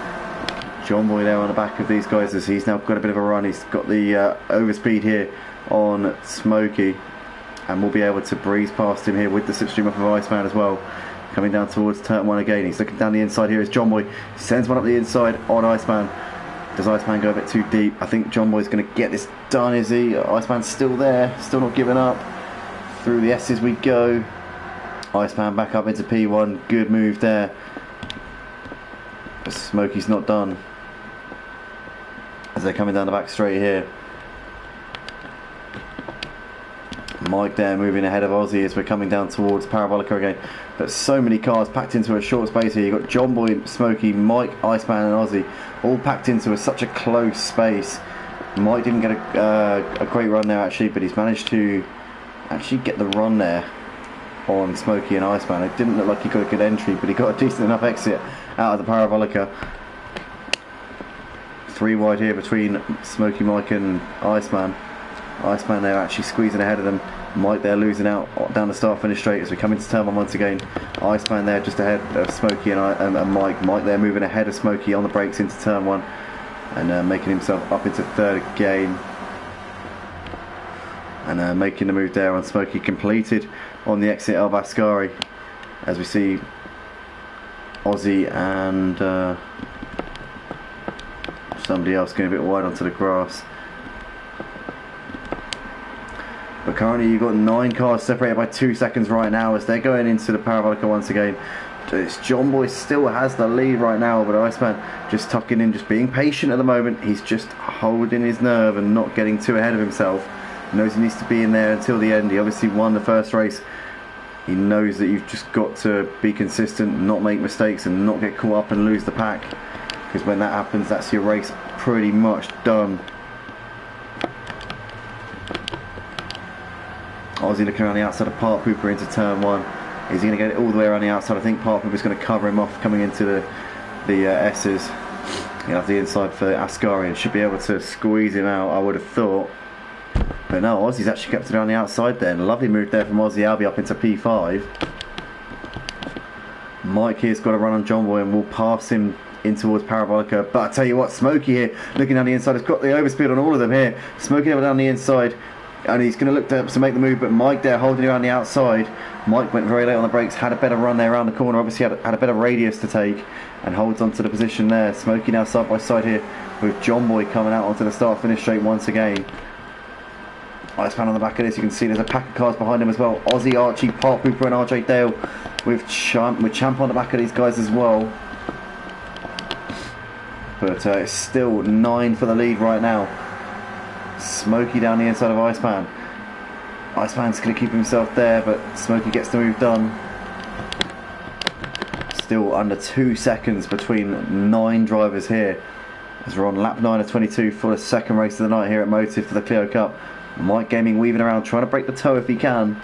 S1: John Boy there on the back of these guys as he's now got a bit of a run. He's got the overspeed here on Smokey, and we'll be able to breeze past him here with the slipstream up of Iceman as well. Coming down towards turn 1 again. He's looking down the inside here as John Boy sends one up the inside on Iceman. Does Iceman go a bit too deep? I think John Boy's going to get this done, is he? Iceman's still there, still not giving up. Through the S's we go. Iceman back up into P1. Good move there. But Smokey's not done as they're coming down the back straight here. Mike there moving ahead of Aussie as we're coming down towards Parabolica again. But so many cars packed into a short space here. You've got John Boy, Smokey, Mike, Iceman and Aussie all packed into such a close space. Mike didn't get a great run there actually, but he's managed to actually get the run there on Smokey and Iceman. It didn't look like he got a good entry, but he got a decent enough exit out of the Parabolica. 3 wide here between Smokey, Mike and Iceman. Iceman there actually squeezing ahead of them. Mike there losing out down the start finish straight as we come into turn 1 once again. Iceman there just ahead of Smokey and Mike. Mike there moving ahead of Smokey on the brakes into turn 1 and making himself up into 3rd again. And making the move there on Smokey completed on the exit of Ascari as we see Aussie and somebody else going a bit wide onto the grass. But currently you've got 9 cars separated by 2 seconds right now as they're going into the Parabolica once again. It's John Boy still has the lead right now, but Iceman just tucking in, just being patient at the moment. He's just holding his nerve and not getting too ahead of himself. He knows he needs to be in there until the end. He obviously won the first race. He knows that you've just got to be consistent, not make mistakes and not get caught up and lose the pack, because when that happens, that's your race pretty much done. Aussie looking around the outside of Park Hooper into turn 1. Is he going to get it all the way around the outside? I think Park Hooper's going to cover him off coming into the S's. He'll have the inside for Ascari and should be able to squeeze him out, I would have thought. But no, Aussie's actually kept it around the outside there. Lovely move there from Aussie Albi up into P5. Mike here's got to run on John Boy and will pass him in towards Parabolica. But I tell you what, Smokey here looking down the inside has got the overspeed on all of them here. Smokey over down the inside. And he's going to look to make the move, but Mike there holding around the outside. Mike went very late on the brakes, had a better run there around the corner, obviously had a better radius to take, and holds on to the position there. Smokey now side by side here with John Boy coming out onto the start finish straight once again. Iceman on the back of this, you can see there's a pack of cars behind him as well. Aussie, Archie, Park Hooper and RJ Dale with Champ on the back of these guys as well. But it's still 9 for the lead right now. Smokey down the inside of Iceman. Iceman's going to keep himself there, but Smokey gets the move done. Still under 2 seconds between 9 drivers here as we're on lap 9 of 22 for the second race of the night here at Motive for the Clio Cup. Mike Gaming weaving around trying to break the toe if he can,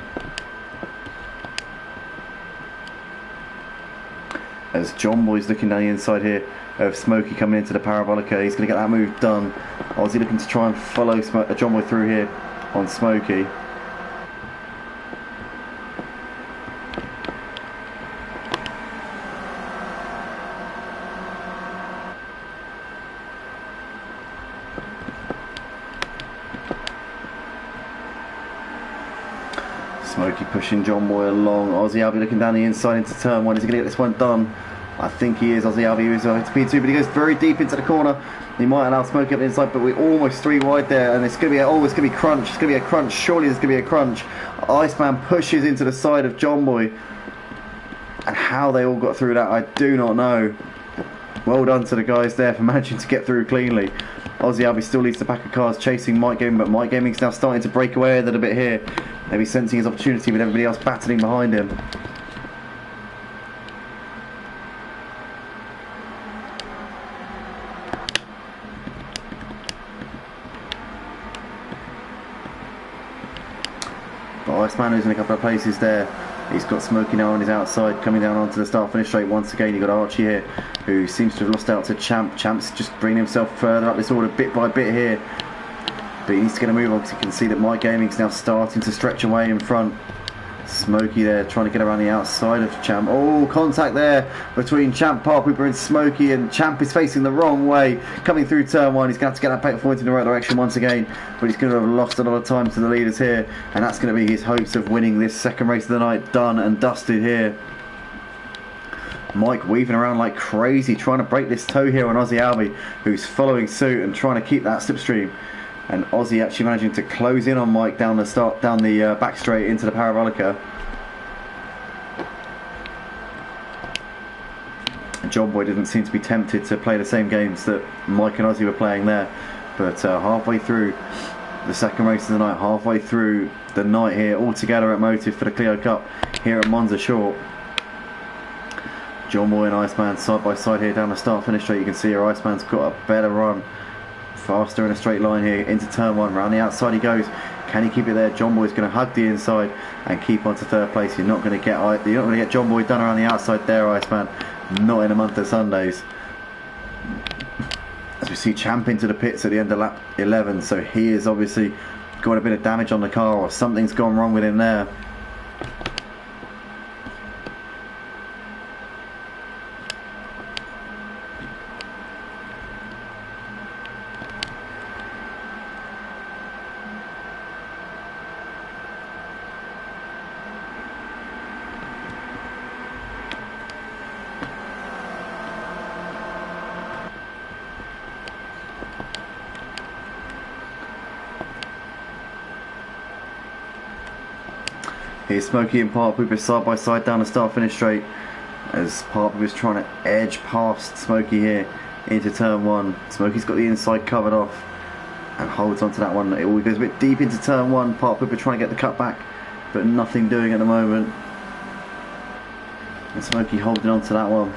S1: as John Boy's looking down the inside here of Smokey coming into the Parabolica. He's going to get that move done. Aussie looking to try and follow John Boy through here on Smokey. Smokey pushing John Boy along. Aussie Albi looking down the inside into turn 1. Is he going to get this one done? I think he is. Aussie Albi is into P2, but he goes very deep into the corner. He might allow Smokey up the inside, but we're almost 3 wide there, and it's going to be it's going to be crunch. It's going to be a crunch. Surely there's going to be a crunch. Iceman pushes into the side of John Boy, and how they all got through that, I do not know. Well done to the guys there for managing to get through cleanly. Aussie Albie still leads the pack of cars chasing Mike Gaming, but Mike Gaming's now starting to break away a little bit here. Maybe sensing his opportunity with everybody else battling behind him. But Iceman losing a couple of places there. He's got Smokey now on his outside, coming down onto the start-finish straight once again. You've got Archie here, who seems to have lost out to Champ. Champ's just bringing himself further up this order bit by bit here. But he needs to get a move on because you can see that My Gaming's now starting to stretch away in front. Smokey there trying to get around the outside of Champ. Oh, contact there between Champ, Parpooper and Smokey, and Champ is facing the wrong way. Coming through turn one, he's going to have to get that back point in the right direction once again, but he's going to have lost a lot of time to the leaders here, and that's going to be his hopes of winning this second race of the night done and dusted here. Mike weaving around like crazy, trying to break this toe here on Aussie Albie, who's following suit and trying to keep that slipstream. And Aussie actually managing to close in on Mike down the back straight into the Parabolica. And John Boy didn't seem to be tempted to play the same games that Mike and Aussie were playing there. But halfway through the second race of the night, halfway through the night here, all together at Motive for the Clio Cup here at Monza Short. John Boy and Iceman side by side here down the start finish straight. You can see here Iceman's got a better run. Faster in a straight line here into turn one. Round the outside he goes. Can he keep it there? John Boy's going to hug the inside and keep on to third place. You're not going to get John Boy done around the outside there, Iceman. Not in a month of Sundays. As we see Champ into the pits at the end of lap 11, so he has obviously got a bit of damage on the car, or something's gone wrong with him there. Here's Smokey and Parpooper side by side down the start finish straight, as Parpooper's trying to edge past Smokey here into turn one. Smokey's got the inside covered off and holds onto that one. It all goes a bit deep into turn one. Parpooper trying to get the cut back, but nothing doing at the moment. And Smokey holding on to that one.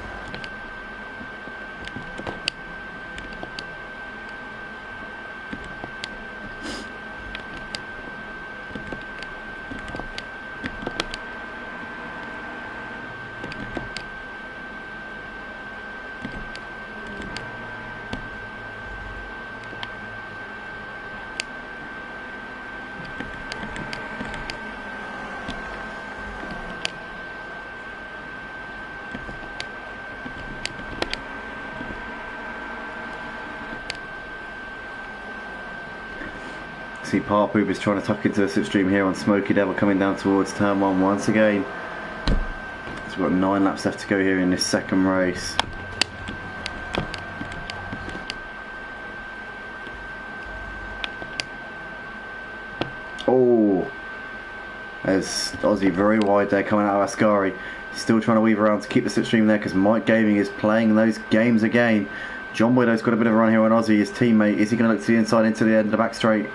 S1: See Parpooper's trying to tuck into the slipstream here on Smokey Devil, coming down towards turn one once again. So we've got 9 laps left to go here in this second race. Oh, as Aussie very wide there coming out of Ascari. Still trying to weave around to keep the slipstream there because Mike Gaming is playing those games again. John Boydow's got a bit of a run here on Aussie, his teammate. Is he going to look to the inside into the end of the back straight?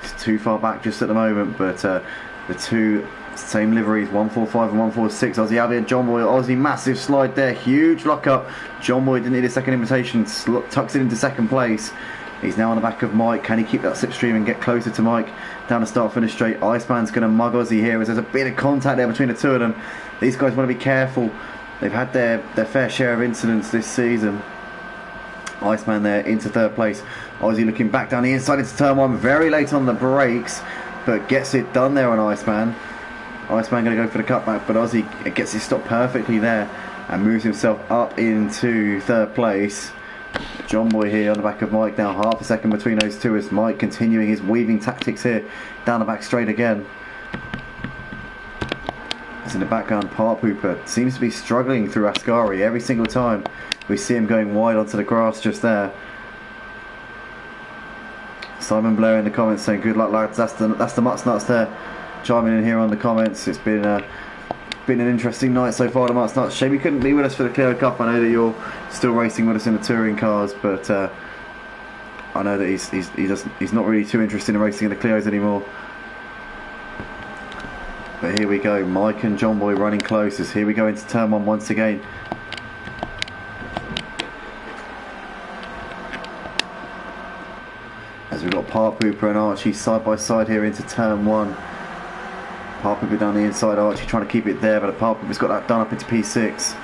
S1: It's too far back just at the moment, but the two same liveries, 145 and 146. Aussie Albie and John Boy. Aussie massive slide there, huge lock up. John Boy didn't need a second invitation, tucks it into second place. He's now on the back of Mike. Can he keep that slipstream and get closer to Mike down the start finish straight? Iceman's going to mug Aussie here as there's a bit of contact there between the two of them. These guys want to be careful. They've had their fair share of incidents this season. Iceman there into third place. Aussie looking back down the inside into turn one, very late on the brakes, but gets it done there on Iceman. Iceman going to go for the cutback, but Aussie gets his stop perfectly there and moves himself up into third place. John Boy here on the back of Mike now, half a second between those two as Mike continuing his weaving tactics here down the back straight again. As in the background, Parpooper seems to be struggling through Ascari every single time. We see him going wide onto the grass just there. Simon Blair in the comments saying good luck lads, that's the Mutts Nuts there chiming in here on the comments. It's been been an interesting night so far. It's not a shame you couldn't be with us for the Clio Cup. I know that you're still racing with us in the touring cars, but I know that he's not really too interested in racing in the Clios anymore. But here we go, Mike and John Boy running close as here we go into turn 1 once again. As we've got Park Pooper and Archie side by side here into turn 1. Park Pooper down the inside, Archie trying to keep it there, but Park Pooper's got that done up into P6.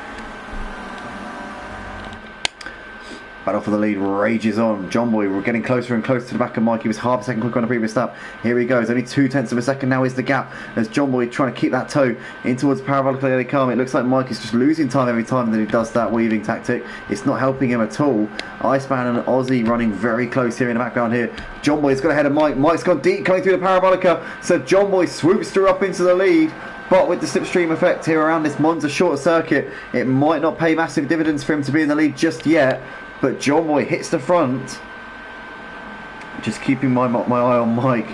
S1: Battle for the lead rages on. John Boy, we're getting closer and closer to the back of Mike. He was half a second quicker on the previous lap. Here he goes, only 0.2 of a second now is the gap as John Boy trying to keep that toe in towards the parabolic they come. It looks like Mike is just losing time every time that he does that weaving tactic. It's not helping him at all. Iceman and Aussie running very close here in the background here. John Boy's got ahead of Mike. Mike's gone deep coming through the parabolica, so John Boy swoops through up into the lead. But with the slipstream effect here around this Monza short circuit, it might not pay massive dividends for him to be in the lead just yet. But John Boy hits the front. Just keeping my eye on Mike,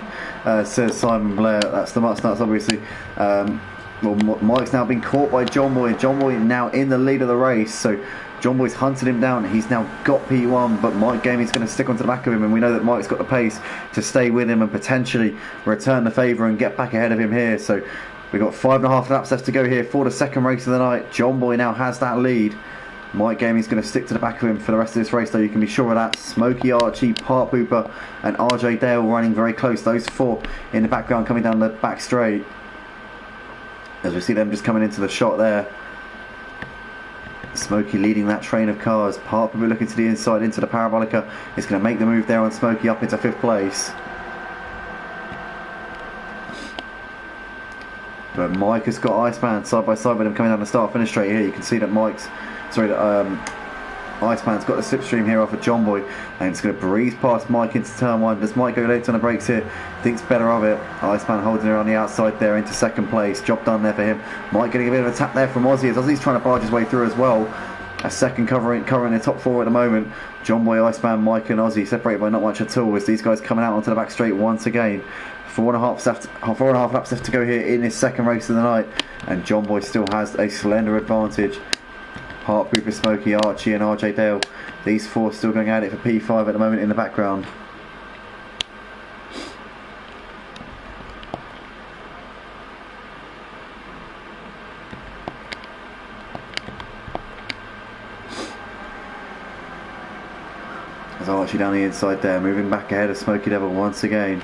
S1: says Simon Blair. That's the Mutt Nuts, obviously. Well, Mike's now been caught by John Boy. John Boy now in the lead of the race. So John Boy's hunted him down. He's now got P1, but Mike Gaming's going to stick onto the back of him. And we know that Mike's got the pace to stay with him and potentially return the favour and get back ahead of him here. So we've got 5.5 laps left to go here for the second race of the night. John Boy now has that lead. Mike Gaming's going to stick to the back of him for the rest of this race, though, you can be sure of that. Smokey, Archie, Park Pooper and RJ Dale running very close. Those four in the background coming down the back straight. As we see them just coming into the shot there. Smokey leading that train of cars. Park Pooper looking to the inside into the parabolica. It's going to make the move there on Smokey up into 5th place. But Mike has got Iceman side by side with him coming down the start-finish straight here. You can see that Iceman's got the slipstream here off of John Boy, and it's going to breeze past Mike into turn 1. Does Mike go late on the brakes here? Thinks better of it. Iceman holding it on the outside there into 2nd place. Job done there for him. Mike getting a bit of a tap there from Aussie as Aussie's trying to barge his way through as well. A second covering the top 4 at the moment. John Boy, Iceman, Mike and Aussie separated by not much at all as these guys coming out onto the back straight once again. 4.5 laps left to go here in this second race of the night, and John Boy still has a slender advantage. Park Pooper, Smokey, Archie and RJ Dale, these 4 still going at it for P5 at the moment in the background. As Archie down the inside there, moving back ahead of Smokey Devil once again.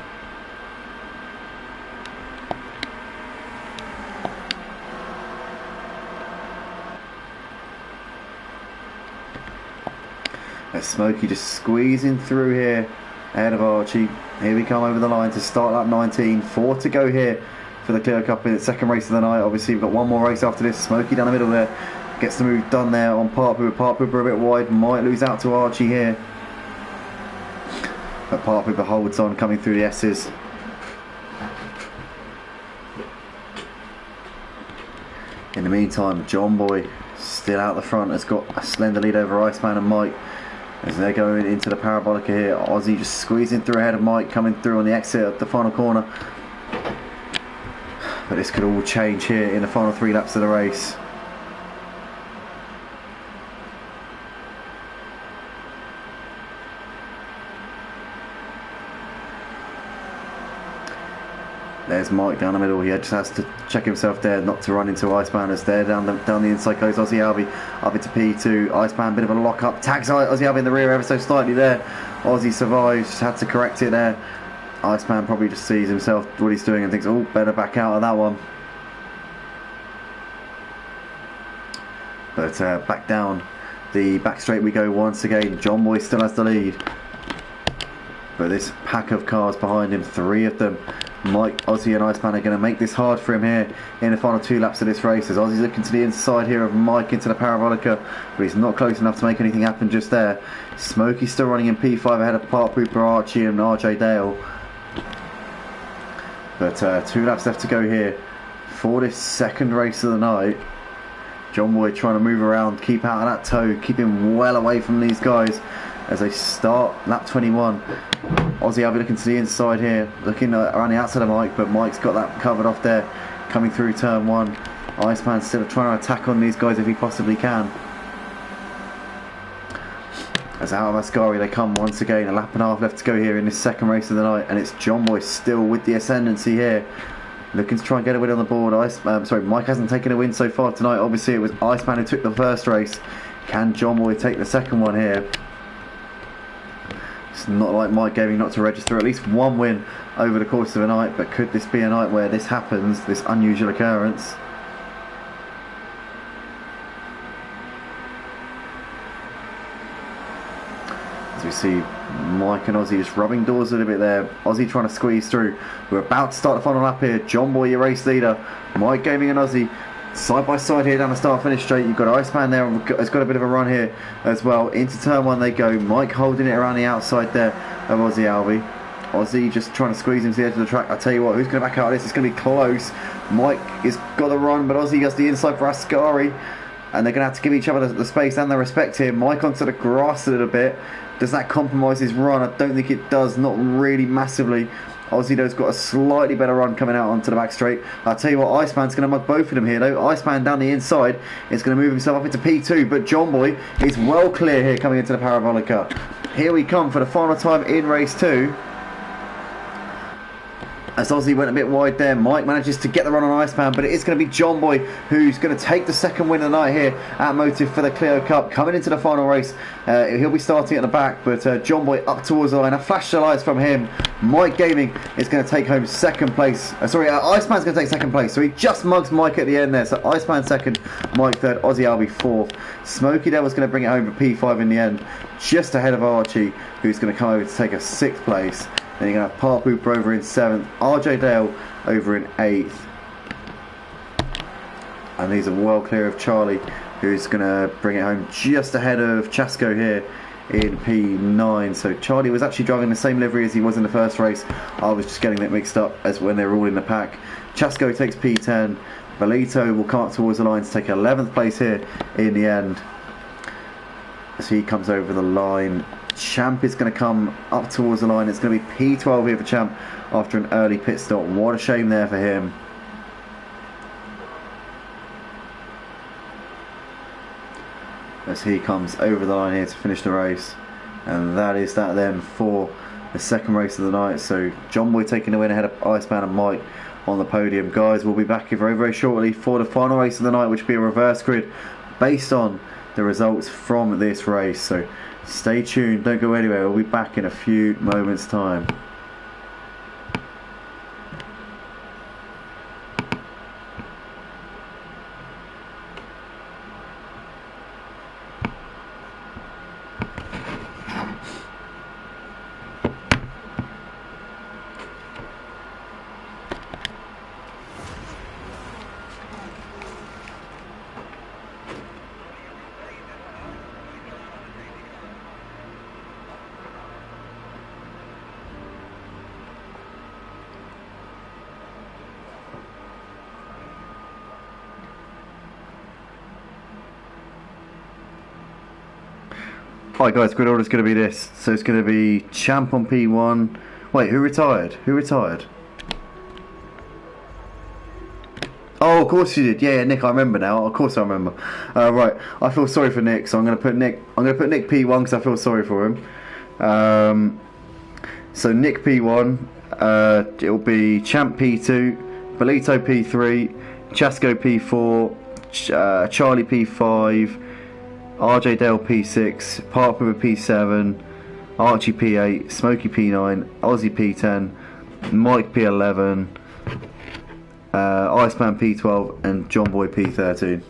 S1: Smokey just squeezing through here ahead of Archie. Here we come over the line to start lap 19. 4 to go here for the Clio Cup in its second race of the night. Obviously we've got one more race after this. Smokey down the middle there gets the move done there on Park Pooper. Park Pooper a bit wide, might lose out to Archie here, but Park Pooper holds on coming through the S's. In the meantime, John Boy still out the front, has got a slender lead over Iceman and Mike as they're going into the parabolica here. Aussie just squeezing through ahead of Mike, coming through on the exit of the final corner. But this could all change here in the final 3 laps of the race. There's Mike down the middle. He just has to check himself there not to run into Iceman as they're down the inside goes Aussie Albie up into P2. Iceman, bit of a lock up, tags Aussie Albie in the rear ever so slightly there. Aussie survives, just had to correct it there. Iceman probably just sees himself what he's doing and thinks, oh, better back out of that one. But back down the back straight we go once again. John Boy still has the lead, but this pack of cars behind him, 3 of them, Mike, Aussie and Iceman, are going to make this hard for him here in the final 2 laps of this race as Aussie's looking to the inside here of Mike into the parabolica, but he's not close enough to make anything happen just there. Smokey's still running in P5 ahead of Park Pooper, Archie and RJ Dale, but 2 laps left to go here for this second race of the night. John Boy trying to move around, keep out of that toe, keep him well away from these guys as they start lap 21. Aussie Albie looking to the inside here, looking around the outside of Mike, but Mike's got that covered off there, coming through turn 1. Iceman still trying to attack on these guys if he possibly can. As out of Ascari they come once again. A lap and a half left to go here in this second race of the night, and it's John Boy still with the ascendancy here, looking to try and get a win on the board. Mike hasn't taken a win so far tonight. Obviously it was Iceman who took the first race. Can John Boy take the second one here? It's not like Mike Gaming not to register at least one win over the course of a night, but could this be a night where this happens, this unusual occurrence? As we see Mike and Aussie just rubbing doors a little bit there. Aussie trying to squeeze through. We're about to start the final lap here. John Boy, your race leader. Mike Gaming and Aussie side by side here down the start finish straight. You've got Iceman there, has got a bit of a run here as well. Into turn one they go. Mike holding it around the outside there of Aussie Albie. Aussie just trying to squeeze into the edge of the track. I tell you what, who's going to back out of this? It's going to be close. Mike has got the run, but Aussie has the inside for Ascari, and they're going to have to give each other the space and the respect here. Mike onto the grass a little bit. Does that compromise his run? I don't think it does, not really massively. Aussie though's got a slightly better run coming out onto the back straight. I'll tell you what, Iceman's going to mug both of them here though. Iceman down the inside is going to move himself up into P2, but John Boy is well clear here coming into the Parabolica. Here we come for the final time in race 2. As Aussie went a bit wide there, Mike manages to get the run on Iceman, but it is going to be John Boy who's going to take the second win of the night here at Motive for the Clio Cup. Coming into the final race, he'll be starting at the back, but John Boy up towards the line. A flash of lights from him. Mike Gaming is going to take home second place. Iceman's going to take second place, so he just mugs Mike at the end there. So Iceman second, Mike third, Aussie Albie fourth. Smokey Devil's going to bring it home for P5 in the end, just ahead of Archie, who's going to come over to take a 6th place. Then you're going to have Park Hooper over in 7th, RJ Dale over in 8th. And these are well clear of Charlie, who's going to bring it home just ahead of Chasco here in P9. So Charlie was actually driving the same livery as he was in the first race. I was just getting that mixed up as when they were all in the pack. Chasco takes P10. Belito will come up towards the line to take 11th place here in the end, as he comes over the line. Champ is going to come up towards the line. It's going to be P12 here for Champ after an early pit stop. What a shame there for him. As he comes over the line here to finish the race. And that is that then for the second race of the night. So John Boy taking the win ahead of Iceman and Mike on the podium. Guys, we'll be back here very, very shortly for the final race of the night, which will be a reverse grid based on the results from this race. So stay tuned, don't go anywhere. We'll be back in a few moments' time. Alright guys, grid order is going to be this. So it's going to be Champ on P1. Wait, who retired? Who retired? Oh, of course you did. Yeah, Nick, I remember now. Of course I remember. Right, I feel sorry for Nick, so I'm going to put Nick P1 because I feel sorry for him. So Nick P1, it'll be Champ P2, Belito P3, Chasco P4, Charlie P5, RJ Dale P6, Park River P7, Archie P8, Smokey P9, Aussie P10, Mike P11, Iceman P12 and John Boy P13.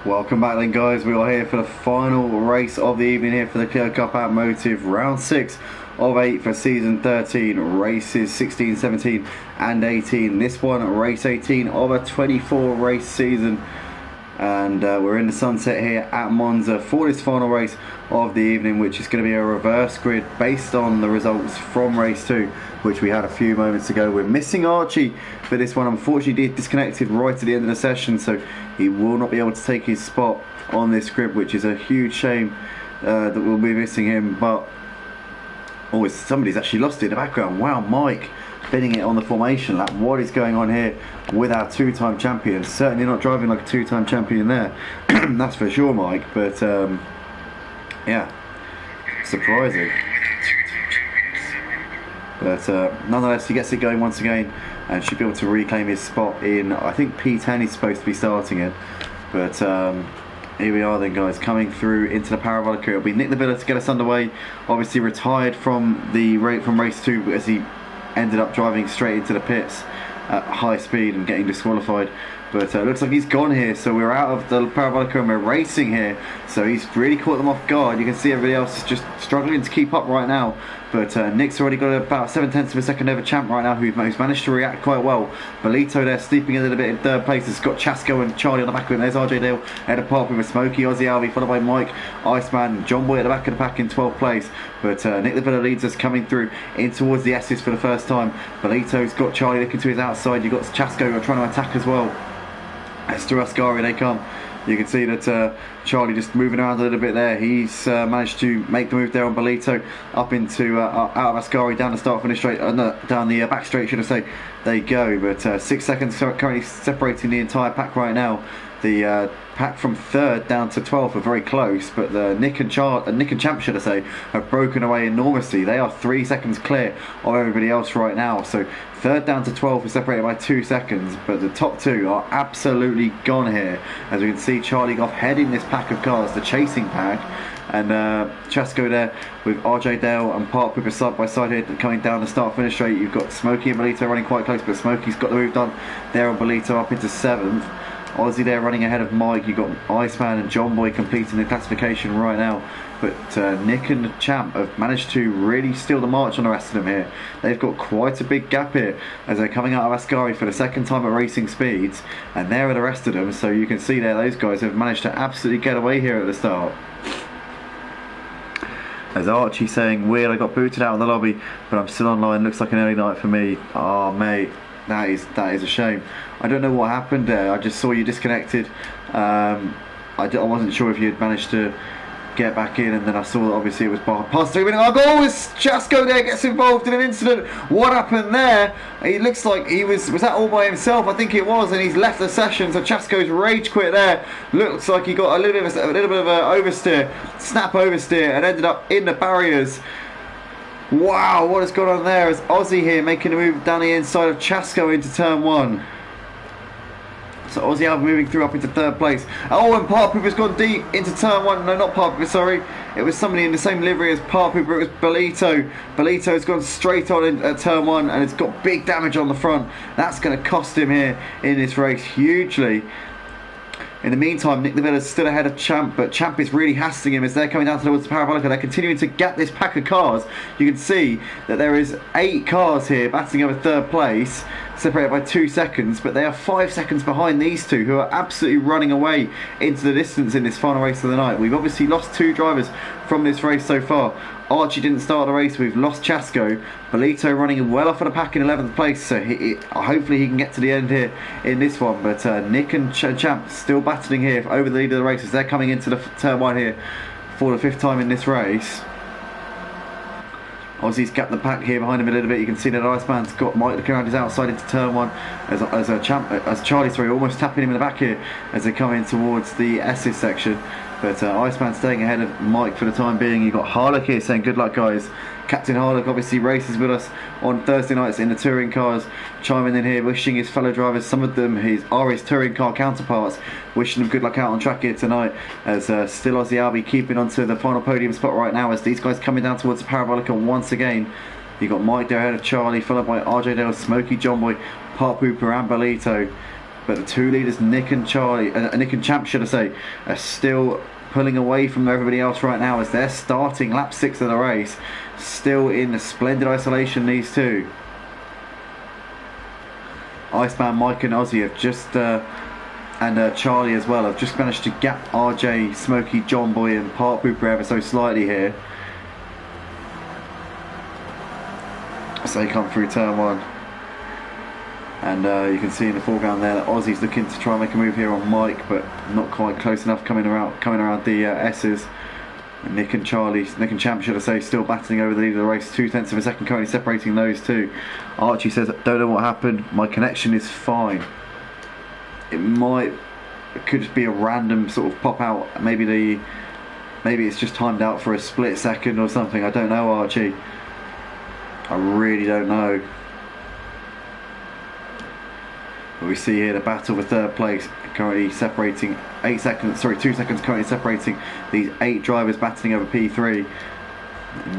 S1: Welcome back then, guys. We are here for the final race of the evening here for the Clio Cup Automotive round 6 of 8 for season 13, races 16, 17 and 18. This one race 18 of a 24 race season, and we're in the sunset here at Monza for this final race of the evening, which is going to be a reverse grid based on the results from race 2, which we had a few moments ago. We're missing Archie for this one. Unfortunately, he disconnected right at the end of the session, so he will not be able to take his spot on this grid, which is a huge shame that we'll be missing him. But oh, somebody's actually lost it in the background. Wow, Mike spinning it on the formation lap. What is going on here with our two-time champion? Certainly not driving like a two-time champion there. That's for sure, Mike. But yeah, surprising. But nonetheless, he gets it going once again and should be able to reclaim his spot in, I think P10 he's supposed to be starting in. But here we are then, guys, coming through into the Parabolica. It'll be Nick Lavilla to get us underway. Obviously retired from race 2 as he ended up driving straight into the pits at high speed and getting disqualified. But looks like he's gone here, so we're out of the Parabolica and we're racing here. So he's really caught them off guard. You can see everybody else is just struggling to keep up right now. But Nick's already got about 7/10 of a second over champ right now, who's managed to react quite well. Bolito there sleeping a little bit in third place. Has got Chasco and Charlie on the back of him. There's RJ Dale ahead of Park with Smokey, Ozzy Alvey, followed by Mike, Iceman, John Boy at the back of the pack in 12th place. But Nick Lavilla leads us coming through in towards the S's for the first time. Bolito's got Charlie looking to his outside. You've got Chasco trying to attack as well. As to Ascari they come. You can see that Charlie just moving around a little bit there. He's managed to make the move there on Bolito up into out of Ascari down the start finish straight, no, down the back straight, should I say. There you go. But 6 seconds currently separating the entire pack right now. The pack from 3rd down to 12th are very close, but Nick and Champ, should I say, have broken away enormously. They are 3 seconds clear of everybody else right now. So 3rd down to 12th is separated by 2 seconds, but the top 2 are absolutely gone here. As we can see, Charlie Goff heading this pack of cars, the chasing pack. And Chasco there with RJ Dale and Park Pooper side by side here coming down the start finish straight. You've got Smokey and Bolito running quite close, but Smokey's got the move done there on Bolito up into 7th. Ozzy there running ahead of Mike. You've got Iceman and John Boy completing the classification right now. But Nick and Champ have managed to really steal the march on the rest of them here. They've got quite a big gap here as they're coming out of Ascari for the second time at racing speeds. And there are the rest of them. So you can see there those guys have managed to absolutely get away here at the start. As Archie saying, weird, I got booted out of the lobby, but I'm still online. Looks like an early night for me. Oh, mate. That is a shame. I don't know what happened there. I just saw you disconnected. I wasn't sure if you had managed to get back in, and then I saw that obviously it was past 3 minutes. Oh, Chasco there gets involved in an incident. What happened there? He looks like he was that all by himself? I think it was, and he's left the session. So Chasco's rage quit there. Looks like he got a little bit of an oversteer, snap oversteer, and ended up in the barriers. Wow, what has gone on there? Is Ozzy here making a move down the inside of Chasco into turn 1. So Ozzy Alvey moving through up into 3rd place. Oh, and Park Pooper's gone deep into turn 1. No, not Park Pooper, sorry. It was somebody in the same livery as Park Pooper. It was Bolito. Bolito's gone straight on in turn 1 and it's got big damage on the front. That's going to cost him here in this race hugely. In the meantime, Nick Lavilla's still ahead of Champ, but Champ is really hassling him as they're coming down towards the Parabolica. They're continuing to gap this pack of cars. You can see that there is 8 cars here battling over 3rd place, separated by 2 seconds, but they are 5 seconds behind these two who are absolutely running away into the distance in this final race of the night. We've obviously lost 2 drivers from this race so far. Archie didn't start the race. We've lost Chasco. Bolito running well off of the pack in 11th place, so hopefully he can get to the end here in this one. But Nick and Champ still battling here over the lead of the race as they're coming into the turn 1 here for the 5th time in this race. Ozzy's gapped the pack here behind him a little bit. You can see that Iceman's got Mike looking around his outside into turn 1 as Charlie, sorry, almost tapping him in the back here as they come in towards the S's section. But Iceman staying ahead of Mike for the time being. You've got Harlock here saying good luck, guys. Captain Harlock obviously races with us on Thursday nights in the touring cars, chiming in here, wishing his fellow drivers, some of them are his touring car counterparts, wishing them good luck out on track here tonight. As still Ozzy Alvey keeping onto the final podium spot right now as these guys coming down towards the Parabolica once again. You've got Mike there ahead of Charlie, followed by RJ Dale, Smokey, John Boy, Park Pooper and Bolito. But the two leaders, Nick and Champ, should I say, are still pulling away from everybody else right now as they're starting lap 6 of the race. Still in splendid isolation, these two. Iceman, Mike and Ozzy have just, and Charlie as well, have just managed to gap RJ, Smokey, John Boy and Park Booper ever so slightly here. So they come through turn 1. And you can see in the foreground there that Ozzy's looking to try and make a move here on Mike, but not quite close enough coming around the S's. And Nick and Champ, should I say, still battling over the lead of the race. 2/10 of a second currently separating those two. Archie says, don't know what happened, my connection is fine. It could just be a random sort of pop out. Maybe it's just timed out for a split second or something. I don't know, Archie. I really don't know. But we see here the battle for third place currently separating 2 seconds currently separating these 8 drivers battling over P3.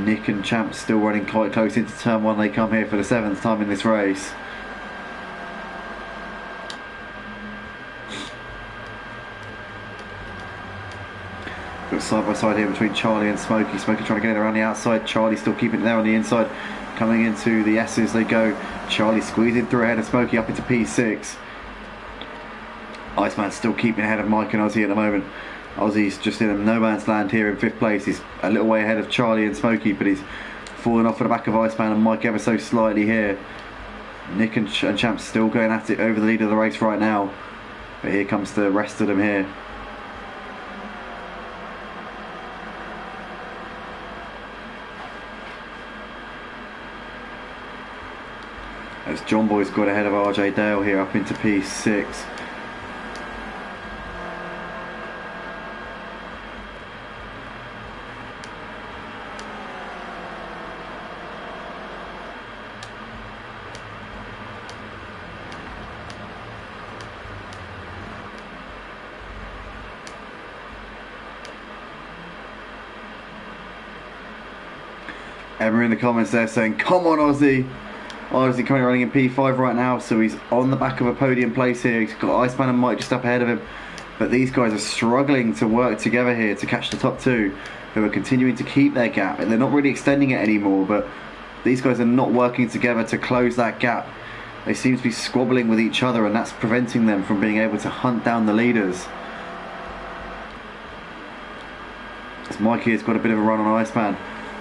S1: Nick and Champ still running quite close into turn 1. They come here for the 7th time in this race. Got side by side here between Charlie and Smokey. Smokey trying to get it around the outside. Charlie still keeping it there on the inside. Coming into the S's they go. Charlie squeezing through ahead of Smokey up into P6. Iceman still keeping ahead of Mike and Ozzy at the moment. Ozzy's just in a no man's land here in 5th place. He's a little way ahead of Charlie and Smokey, but he's falling off at the back of Iceman and Mike ever so slightly here. Nick and Champ still going at it over the lead of the race right now. But here comes the rest of them here. As John Boy's got ahead of RJ Dale here up into P6. Emma in the comments there saying, come on Ozzy. Ozzy currently running in P5 right now, so he's on the back of a podium place here. He's got Iceman and Mike just up ahead of him, but these guys are struggling to work together here to catch the top 2, who are continuing to keep their gap, and they're not really extending it anymore, but these guys are not working together to close that gap. They seem to be squabbling with each other, and that's preventing them from being able to hunt down the leaders. As Mikey has got a bit of a run on Iceman,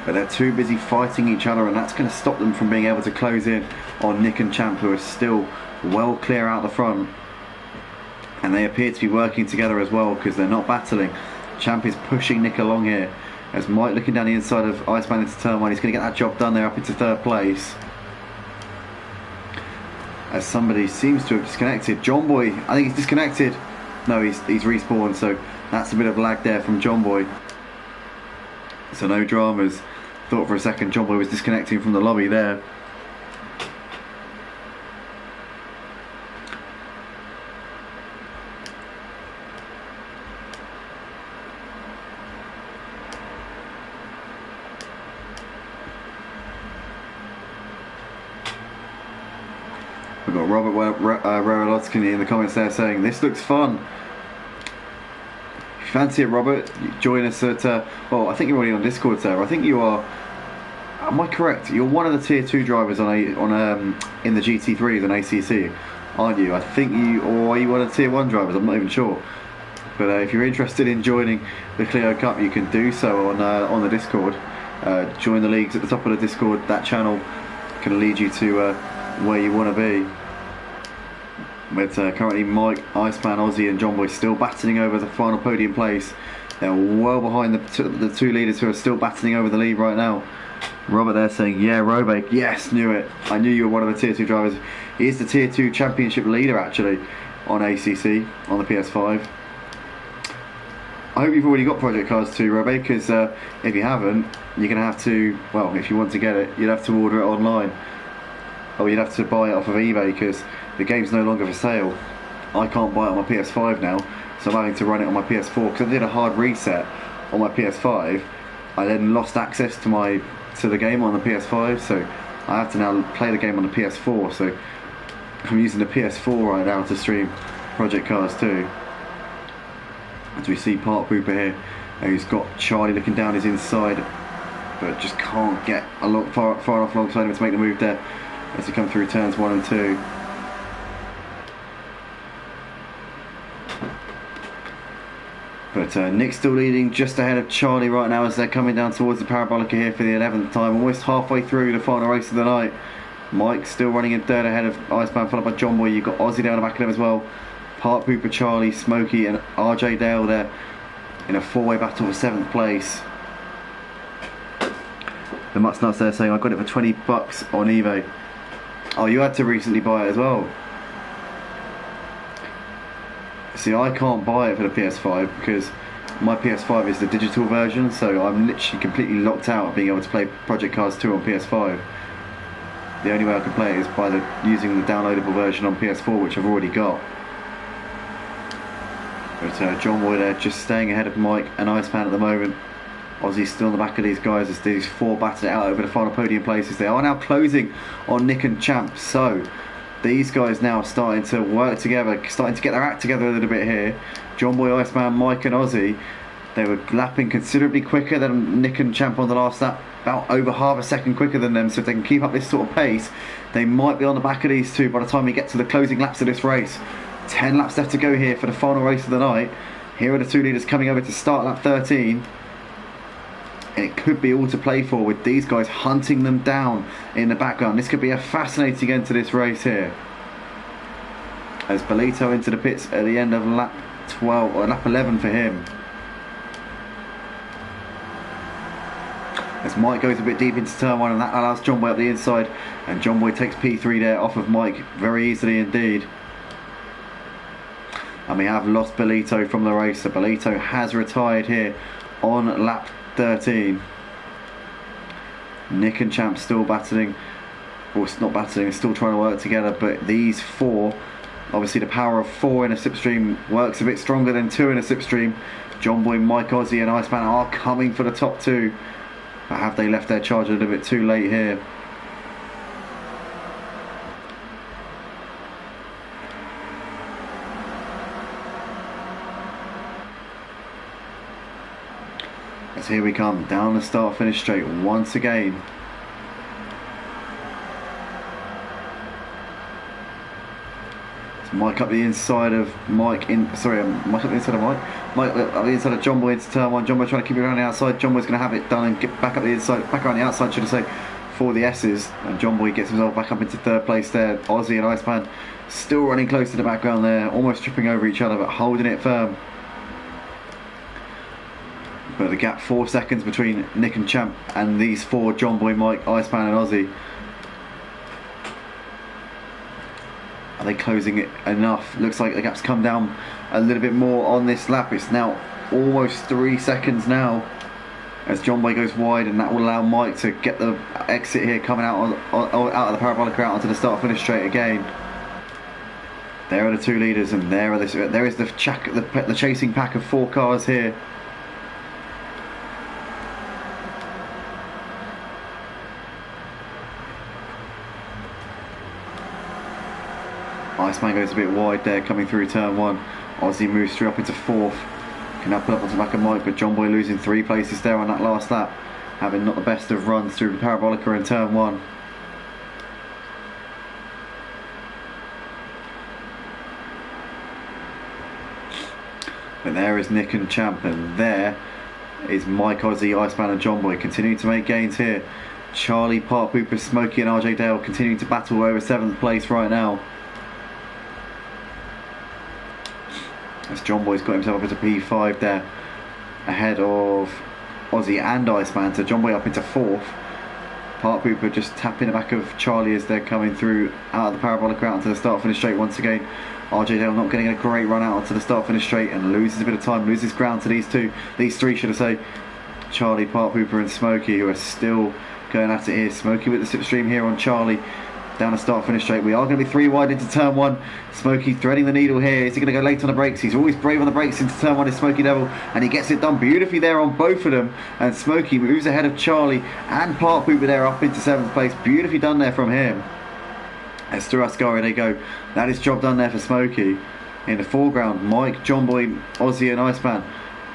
S1: but they're too busy fighting each other, and that's going to stop them from being able to close in on Nick and Champ, who are still well clear out the front. And they appear to be working together as well, because they're not battling. Champ is pushing Nick along here, as Mike looking down the inside of Iceman into turn 1. He's going to get that job done there up into 3rd place. As somebody seems to have disconnected. John Boy, I think he's disconnected. No, he's respawned, so that's a bit of lag there from John Boy. So no dramas. Thought for a second John Boy was disconnecting from the lobby there. We've got Robert Rarolotsky in the comments there saying, this looks fun. If you fancy it, Robert, join us at, well, I think you're already on Discord, sir. I think you are, am I correct? You're one of the tier 2 drivers in the GT3s on ACC, aren't you? I think you, or are you one of the tier 1 drivers? I'm not even sure. But if you're interested in joining the Clio Cup, you can do so on the Discord. Join the leagues at the top of the Discord. That channel can lead you to where you want to be. With currently Mike, Iceman, Ozzy and John Boy still battling over the final podium place. They're well behind the 2 leaders who are still battling over the lead right now. Robert there saying, yeah, Robake, yes, knew it. I knew you were one of the tier 2 drivers. He is the tier 2 championship leader actually on ACC, on the PS5. I hope you've already got Project Cars 2, Robake, because if you haven't, you're going to have to, well, if you want to get it, you'd have to order it online. Or you'd have to buy it off of eBay, because the game's no longer for sale. I can't buy it on my PS5 now, so I'm having to run it on my PS4, because I did a hard reset on my PS5. I then lost access to the game on the PS5, so I have to now play the game on the PS4, so I'm using the PS4 right now to stream Project Cars 2. As we see Park Pooper here, who's got Charlie looking down his inside, but just can't get far enough alongside him to make the move there as he comes through turns 1 and 2. But Nick's still leading just ahead of Charlie right now as they're coming down towards the Parabolica here for the 11th time, almost halfway through the final race of the night. Mike still running in third ahead of Iceman, followed by John Boy. You've got Ozzy down the back of them as well. Park Pooper, Charlie, Smokey and RJ Dale there in a four-way battle for 7th place. The Mutt's Nuts there saying, I got it for 20 bucks on eBay. Oh, you had to recently buy it as well. See, I can't buy it for the PS5 because my PS5 is the digital version, so I'm literally completely locked out of being able to play Project Cars 2 on PS5. The only way I can play it is by using the downloadable version on PS4, which I've already got. But John Boy there just staying ahead of Mike and Iceman at the moment. Ozzy's still on the back of these guys as these four battle it out over the final podium places. They are now closing on Nick and Champ, so these guys now starting to work together, starting to get their act together a little bit here. John Boy, Iceman, Mike and Ozzy, they were lapping considerably quicker than Nick and Champ on the last lap, about over half a second quicker than them, so if they can keep up this sort of pace, they might be on the back of these two by the time we get to the closing laps of this race. 10 laps left to go here for the final race of the night. Here are the two leaders coming over to start lap 13. And it could be all to play for with these guys hunting them down in the background. This could be a fascinating end to this race here. As Bolito into the pits at the end of lap 12 or lap 11 for him. As Mike goes a bit deep into turn 1, and that allows John Boy up the inside, and John Boy takes P3 there off of Mike very easily indeed. And we have lost Bolito from the race, so Bolito has retired here on lap 13. Nick and Champ still battling, or it's not battling, still trying to work together, but these four, obviously the power of 4 in a slipstream works a bit stronger than 2 in a slipstream. John Boy, Mike, Ozzy and Iceman are coming for the top 2, but have they left their charge a little bit too late here? As here we come down the start finish straight once again. So Mike up the inside of Mike Mike up the inside of Mike up the inside of John Boy into turn 1. John Boy trying to keep it around the outside. John Boy's going to have it done and get back up the inside, back around the outside should I say, for the S's, and John Boy gets himself back up into 3rd place there. Ozzy and Iceman still running close to the background there, almost tripping over each other but holding it firm. But the gap 4 seconds between Nick and Champ and these four, John Boy, Mike, Iceman and Ozzy. Are they closing it enough? Looks like the gap's come down a little bit more on this lap. It's now almost 3 seconds now as John Boy goes wide, and that will allow Mike to get the exit here coming out of the Parabolica out onto the start finish straight again. There are the two leaders, and there is the chasing pack of 4 cars here. Iceman goes a bit wide there coming through turn 1. Ozzy moves through up into 4th. Can now put up onto the back of Mike, but John Boy losing 3 places there on that last lap, having not the best of runs through the Parabolica in turn 1. But there is Nick and Champ, and there is Mike, Ozzy, Iceman and John Boy continuing to make gains here. Charlie, Park Pooper, Smokey and RJ Dale continuing to battle over 7th place right now. As John Boy's got himself up into P5 there, ahead of Ozzy and Iceman, so John Boy up into 4th. Park Pooper just tapping the back of Charlie as they're coming through out of the Parabolica out onto the start finish straight once again. RJ Dale not getting a great run out onto the start finish straight and loses a bit of time, loses ground to these three should I say. Charlie, Park Pooper and Smokey, who are still going at it here. Smokey with the slipstream here on Charlie. Down the start finish straight. We are going to be 3 wide into turn 1. Smokey threading the needle here. Is he going to go late on the brakes? He's always brave on the brakes into turn 1 is Smokey Devil, and he gets it done beautifully there on both of them. And Smokey moves ahead of Charlie and Park Pooper there up into 7th place. Beautifully done there from him. As through Ascari they go. That is job done there for Smokey. In the foreground, Mike, John Boy, Aussie and Iceman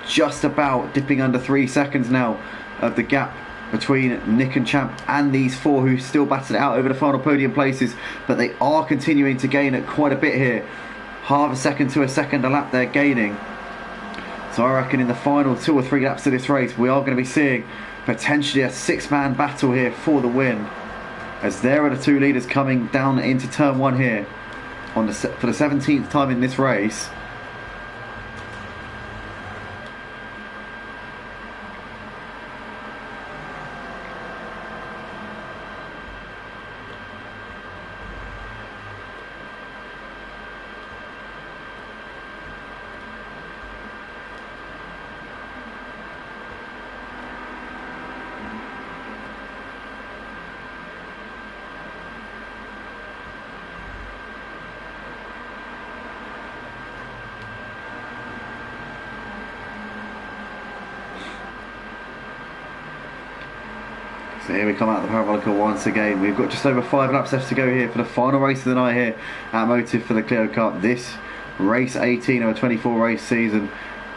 S1: just about dipping under 3 seconds now of the gap between Nick and Champ and these four who still battled it out over the final podium places, but they are continuing to gain at quite a bit here. Half a second to a second a lap they're gaining. So I reckon in the final 2 or 3 laps of this race we are going to be seeing potentially a 6-man battle here for the win, as there are the 2 leaders coming down into turn 1 here on for the 17th time in this race. So here we come out of the Parabolica once again. We've got just over 5 laps left to go here for the final race of the night here at Motive for the Clio Cup. This race 18 of a 24 race season.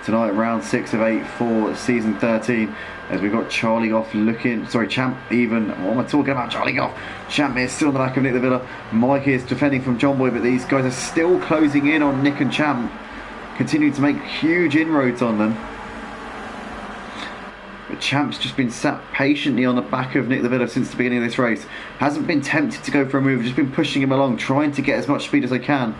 S1: Tonight round 6 of 8 for season 13. As we've got Charlie Goff looking, sorry, Champ even, what am I talking about, Charlie Goff? Champ is still in the back of Nick the Villa. Mike is defending from John Boy, but these guys are still closing in on Nick and Champ, continuing to make huge inroads on them. But Champ's just been sat patiently on the back of Nick the Villa since the beginning of this race. Hasn't been tempted to go for a move, just been pushing him along, trying to get as much speed as I can.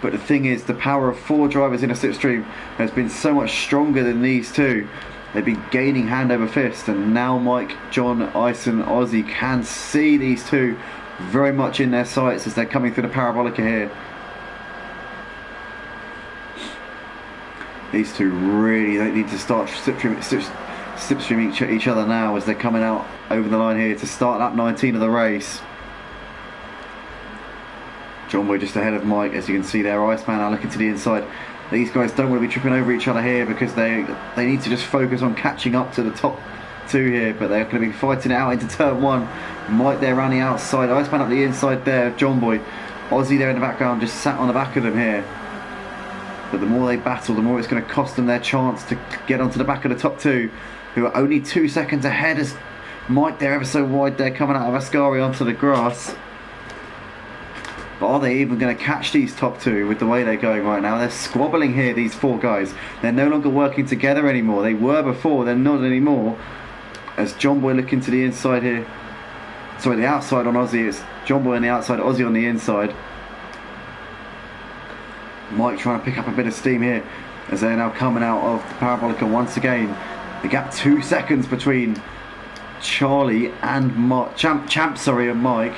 S1: But the thing is, the power of 4 drivers in a slipstream has been so much stronger than these two. They've been gaining hand over fist, and now Mike, John, Ice and Aussie can see these two very much in their sights as they're coming through the Parabolica here. These two really don't need to start slipstreaming each other now as they're coming out over the line here to start lap 19 of the race. John Boy just ahead of Mike, as you can see there. Iceman now looking to the inside. These guys don't want to be tripping over each other here because they need to just focus on catching up to the top 2 here, but they're going to be fighting it out into turn 1. Mike there around the outside, Iceman up the inside there, John Boy. Aussie there in the background just sat on the back of them here. But the more they battle, the more it's going to cost them their chance to get onto the back of the top 2, who are only 2 seconds ahead as Mike there ever so wide there coming out of Ascari onto the grass. But are they even going to catch these top 2 with the way they're going right now? They're squabbling here, these 4 guys. They're no longer working together anymore. They were before, they're not anymore. As John Boy looking to the inside here. Sorry, the outside on Aussie. It's John Boy on the outside, Aussie on the inside. Mike trying to pick up a bit of steam here as they're now coming out of the Parabolica once again. The gap 2 seconds between Charlie and Champ and Mike.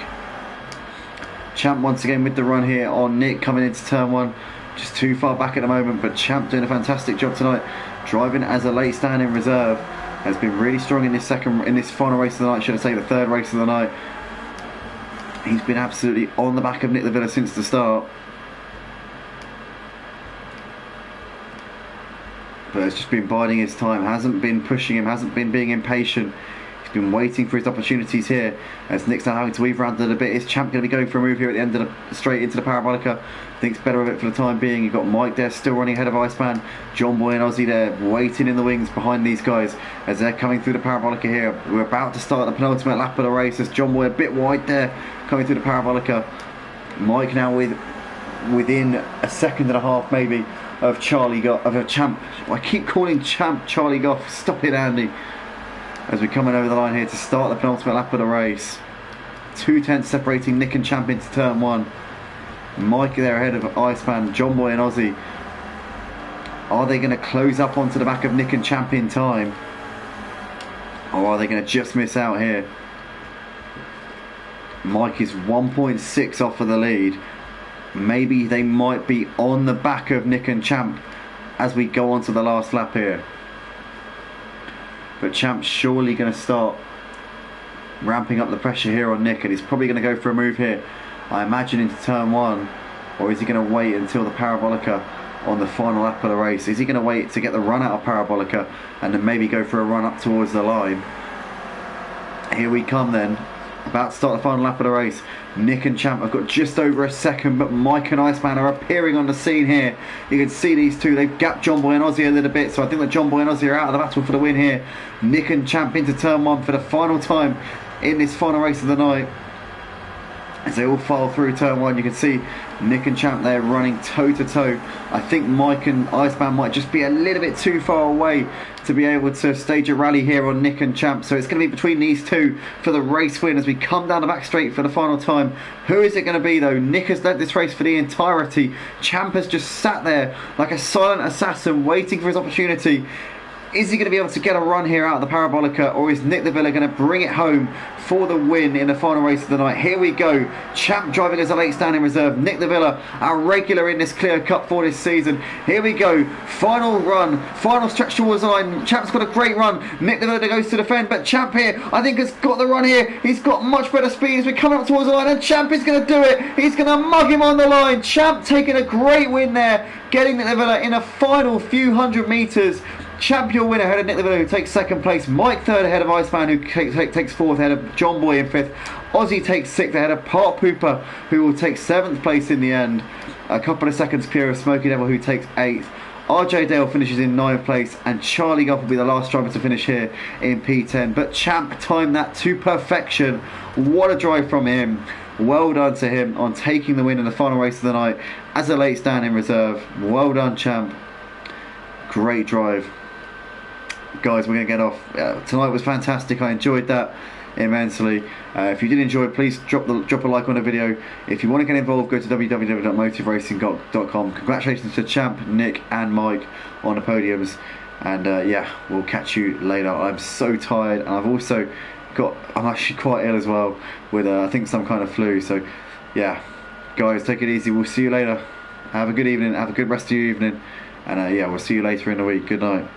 S1: Champ once again with the run here on Nick coming into turn 1. Just too far back at the moment, but Champ doing a fantastic job tonight. Driving as a late stand in reserve. Has been really strong in this final race of the night, should I say the 3rd race of the night. He's been absolutely on the back of Nick the Villa since the start. But it's just been biding his time, hasn't been pushing him, hasn't been being impatient. He's been waiting for his opportunities here as Nick's now having to weave around it a bit. Is Champ going to be going for a move here at the end of the straight into the Parabolica? Thinks better of it for the time being. You've got Mike there still running ahead of Iceman. John Boy and Aussie there waiting in the wings behind these guys as they're coming through the Parabolica here. We're about to start the penultimate lap of the race as John Boy a bit wide there coming through the Parabolica. Mike now within a second and a half maybe of Champ. I keep calling Champ Charlie Goff. Stop it, Andy. As we're coming over the line here to start the penultimate lap of the race. 2 tenths separating Nick and Champ into turn 1. Mike there ahead of Iceman, John Boy and Aussie. Are they going to close up onto the back of Nick and Champ in time? Or are they going to just miss out here? Mike is 1.6 off of the lead. Maybe they might be on the back of Nick and Champ as we go on to the last lap here. But Champ's surely going to start ramping up the pressure here on Nick, and he's probably going to go for a move here, I imagine, into turn 1. Or is he going to wait until the Parabolica on the final lap of the race? Is he going to wait to get the run out of Parabolica and then maybe go for a run up towards the line? Here we come then. About to start the final lap of the race. Nick and Champ have got just over a second, but Mike and Iceman are appearing on the scene here. You can see these two, they've gapped John Boy and Aussie a little bit, so I think that John Boy and Aussie are out of the battle for the win here. Nick and Champ into turn 1 for the final time in this final race of the night. As they all file through turn 1, you can see Nick and Champ there running toe to toe. I think Mike and Iceman might just be a little bit too far away to be able to stage a rally here on Nick and Champ. So it's going to be between these two for the race win as we come down the back straight for the final time. Who is it going to be though? Nick has led this race for the entirety. Champ has just sat there like a silent assassin waiting for his opportunity. Is he going to be able to get a run here out of the Parabolica, or is Nick de Villa going to bring it home for the win in the final race of the night? Here we go. Champ driving as a late standing reserve. Nick de Villa, our regular in this Clio Cup for this season. Here we go. Final run. Final stretch towards the line. Champ's got a great run. Nick de Villa goes to defend, but Champ here, I think, has got the run here. He's got much better speed as we're coming up towards the line, and Champ is going to do it. He's going to mug him on the line. Champ taking a great win there, getting Nick de Villa in a final few hundred metres. Champion winner ahead of Nick de Villa, who takes second place. Mike third ahead of Iceman, who takes fourth ahead of John Boy in fifth. Aussie takes sixth ahead of Part Pooper, who will take seventh place in the end. A couple of seconds clear of Smoky Devil, who takes eighth. RJ Dale finishes in ninth place, and Charlie Goff will be the last driver to finish here in P10. But Champ timed that to perfection. What a drive from him. Well done to him on taking the win in the final race of the night as a late stand in reserve. Well done, Champ. Great drive. Guys, we're going to get off. Tonight was fantastic. I enjoyed that immensely. If you did enjoy, please drop a like on the video. If you want to get involved, go to www.motiveracing.com. Congratulations to Champ, Nick and Mike on the podiums, and yeah, we'll catch you later. I'm so tired, and I'm actually quite ill as well with I think some kind of flu. So yeah, guys, take it easy. We'll see you later. Have a good evening. Have a good rest of your evening, and yeah, we'll see you later in the week. Good night.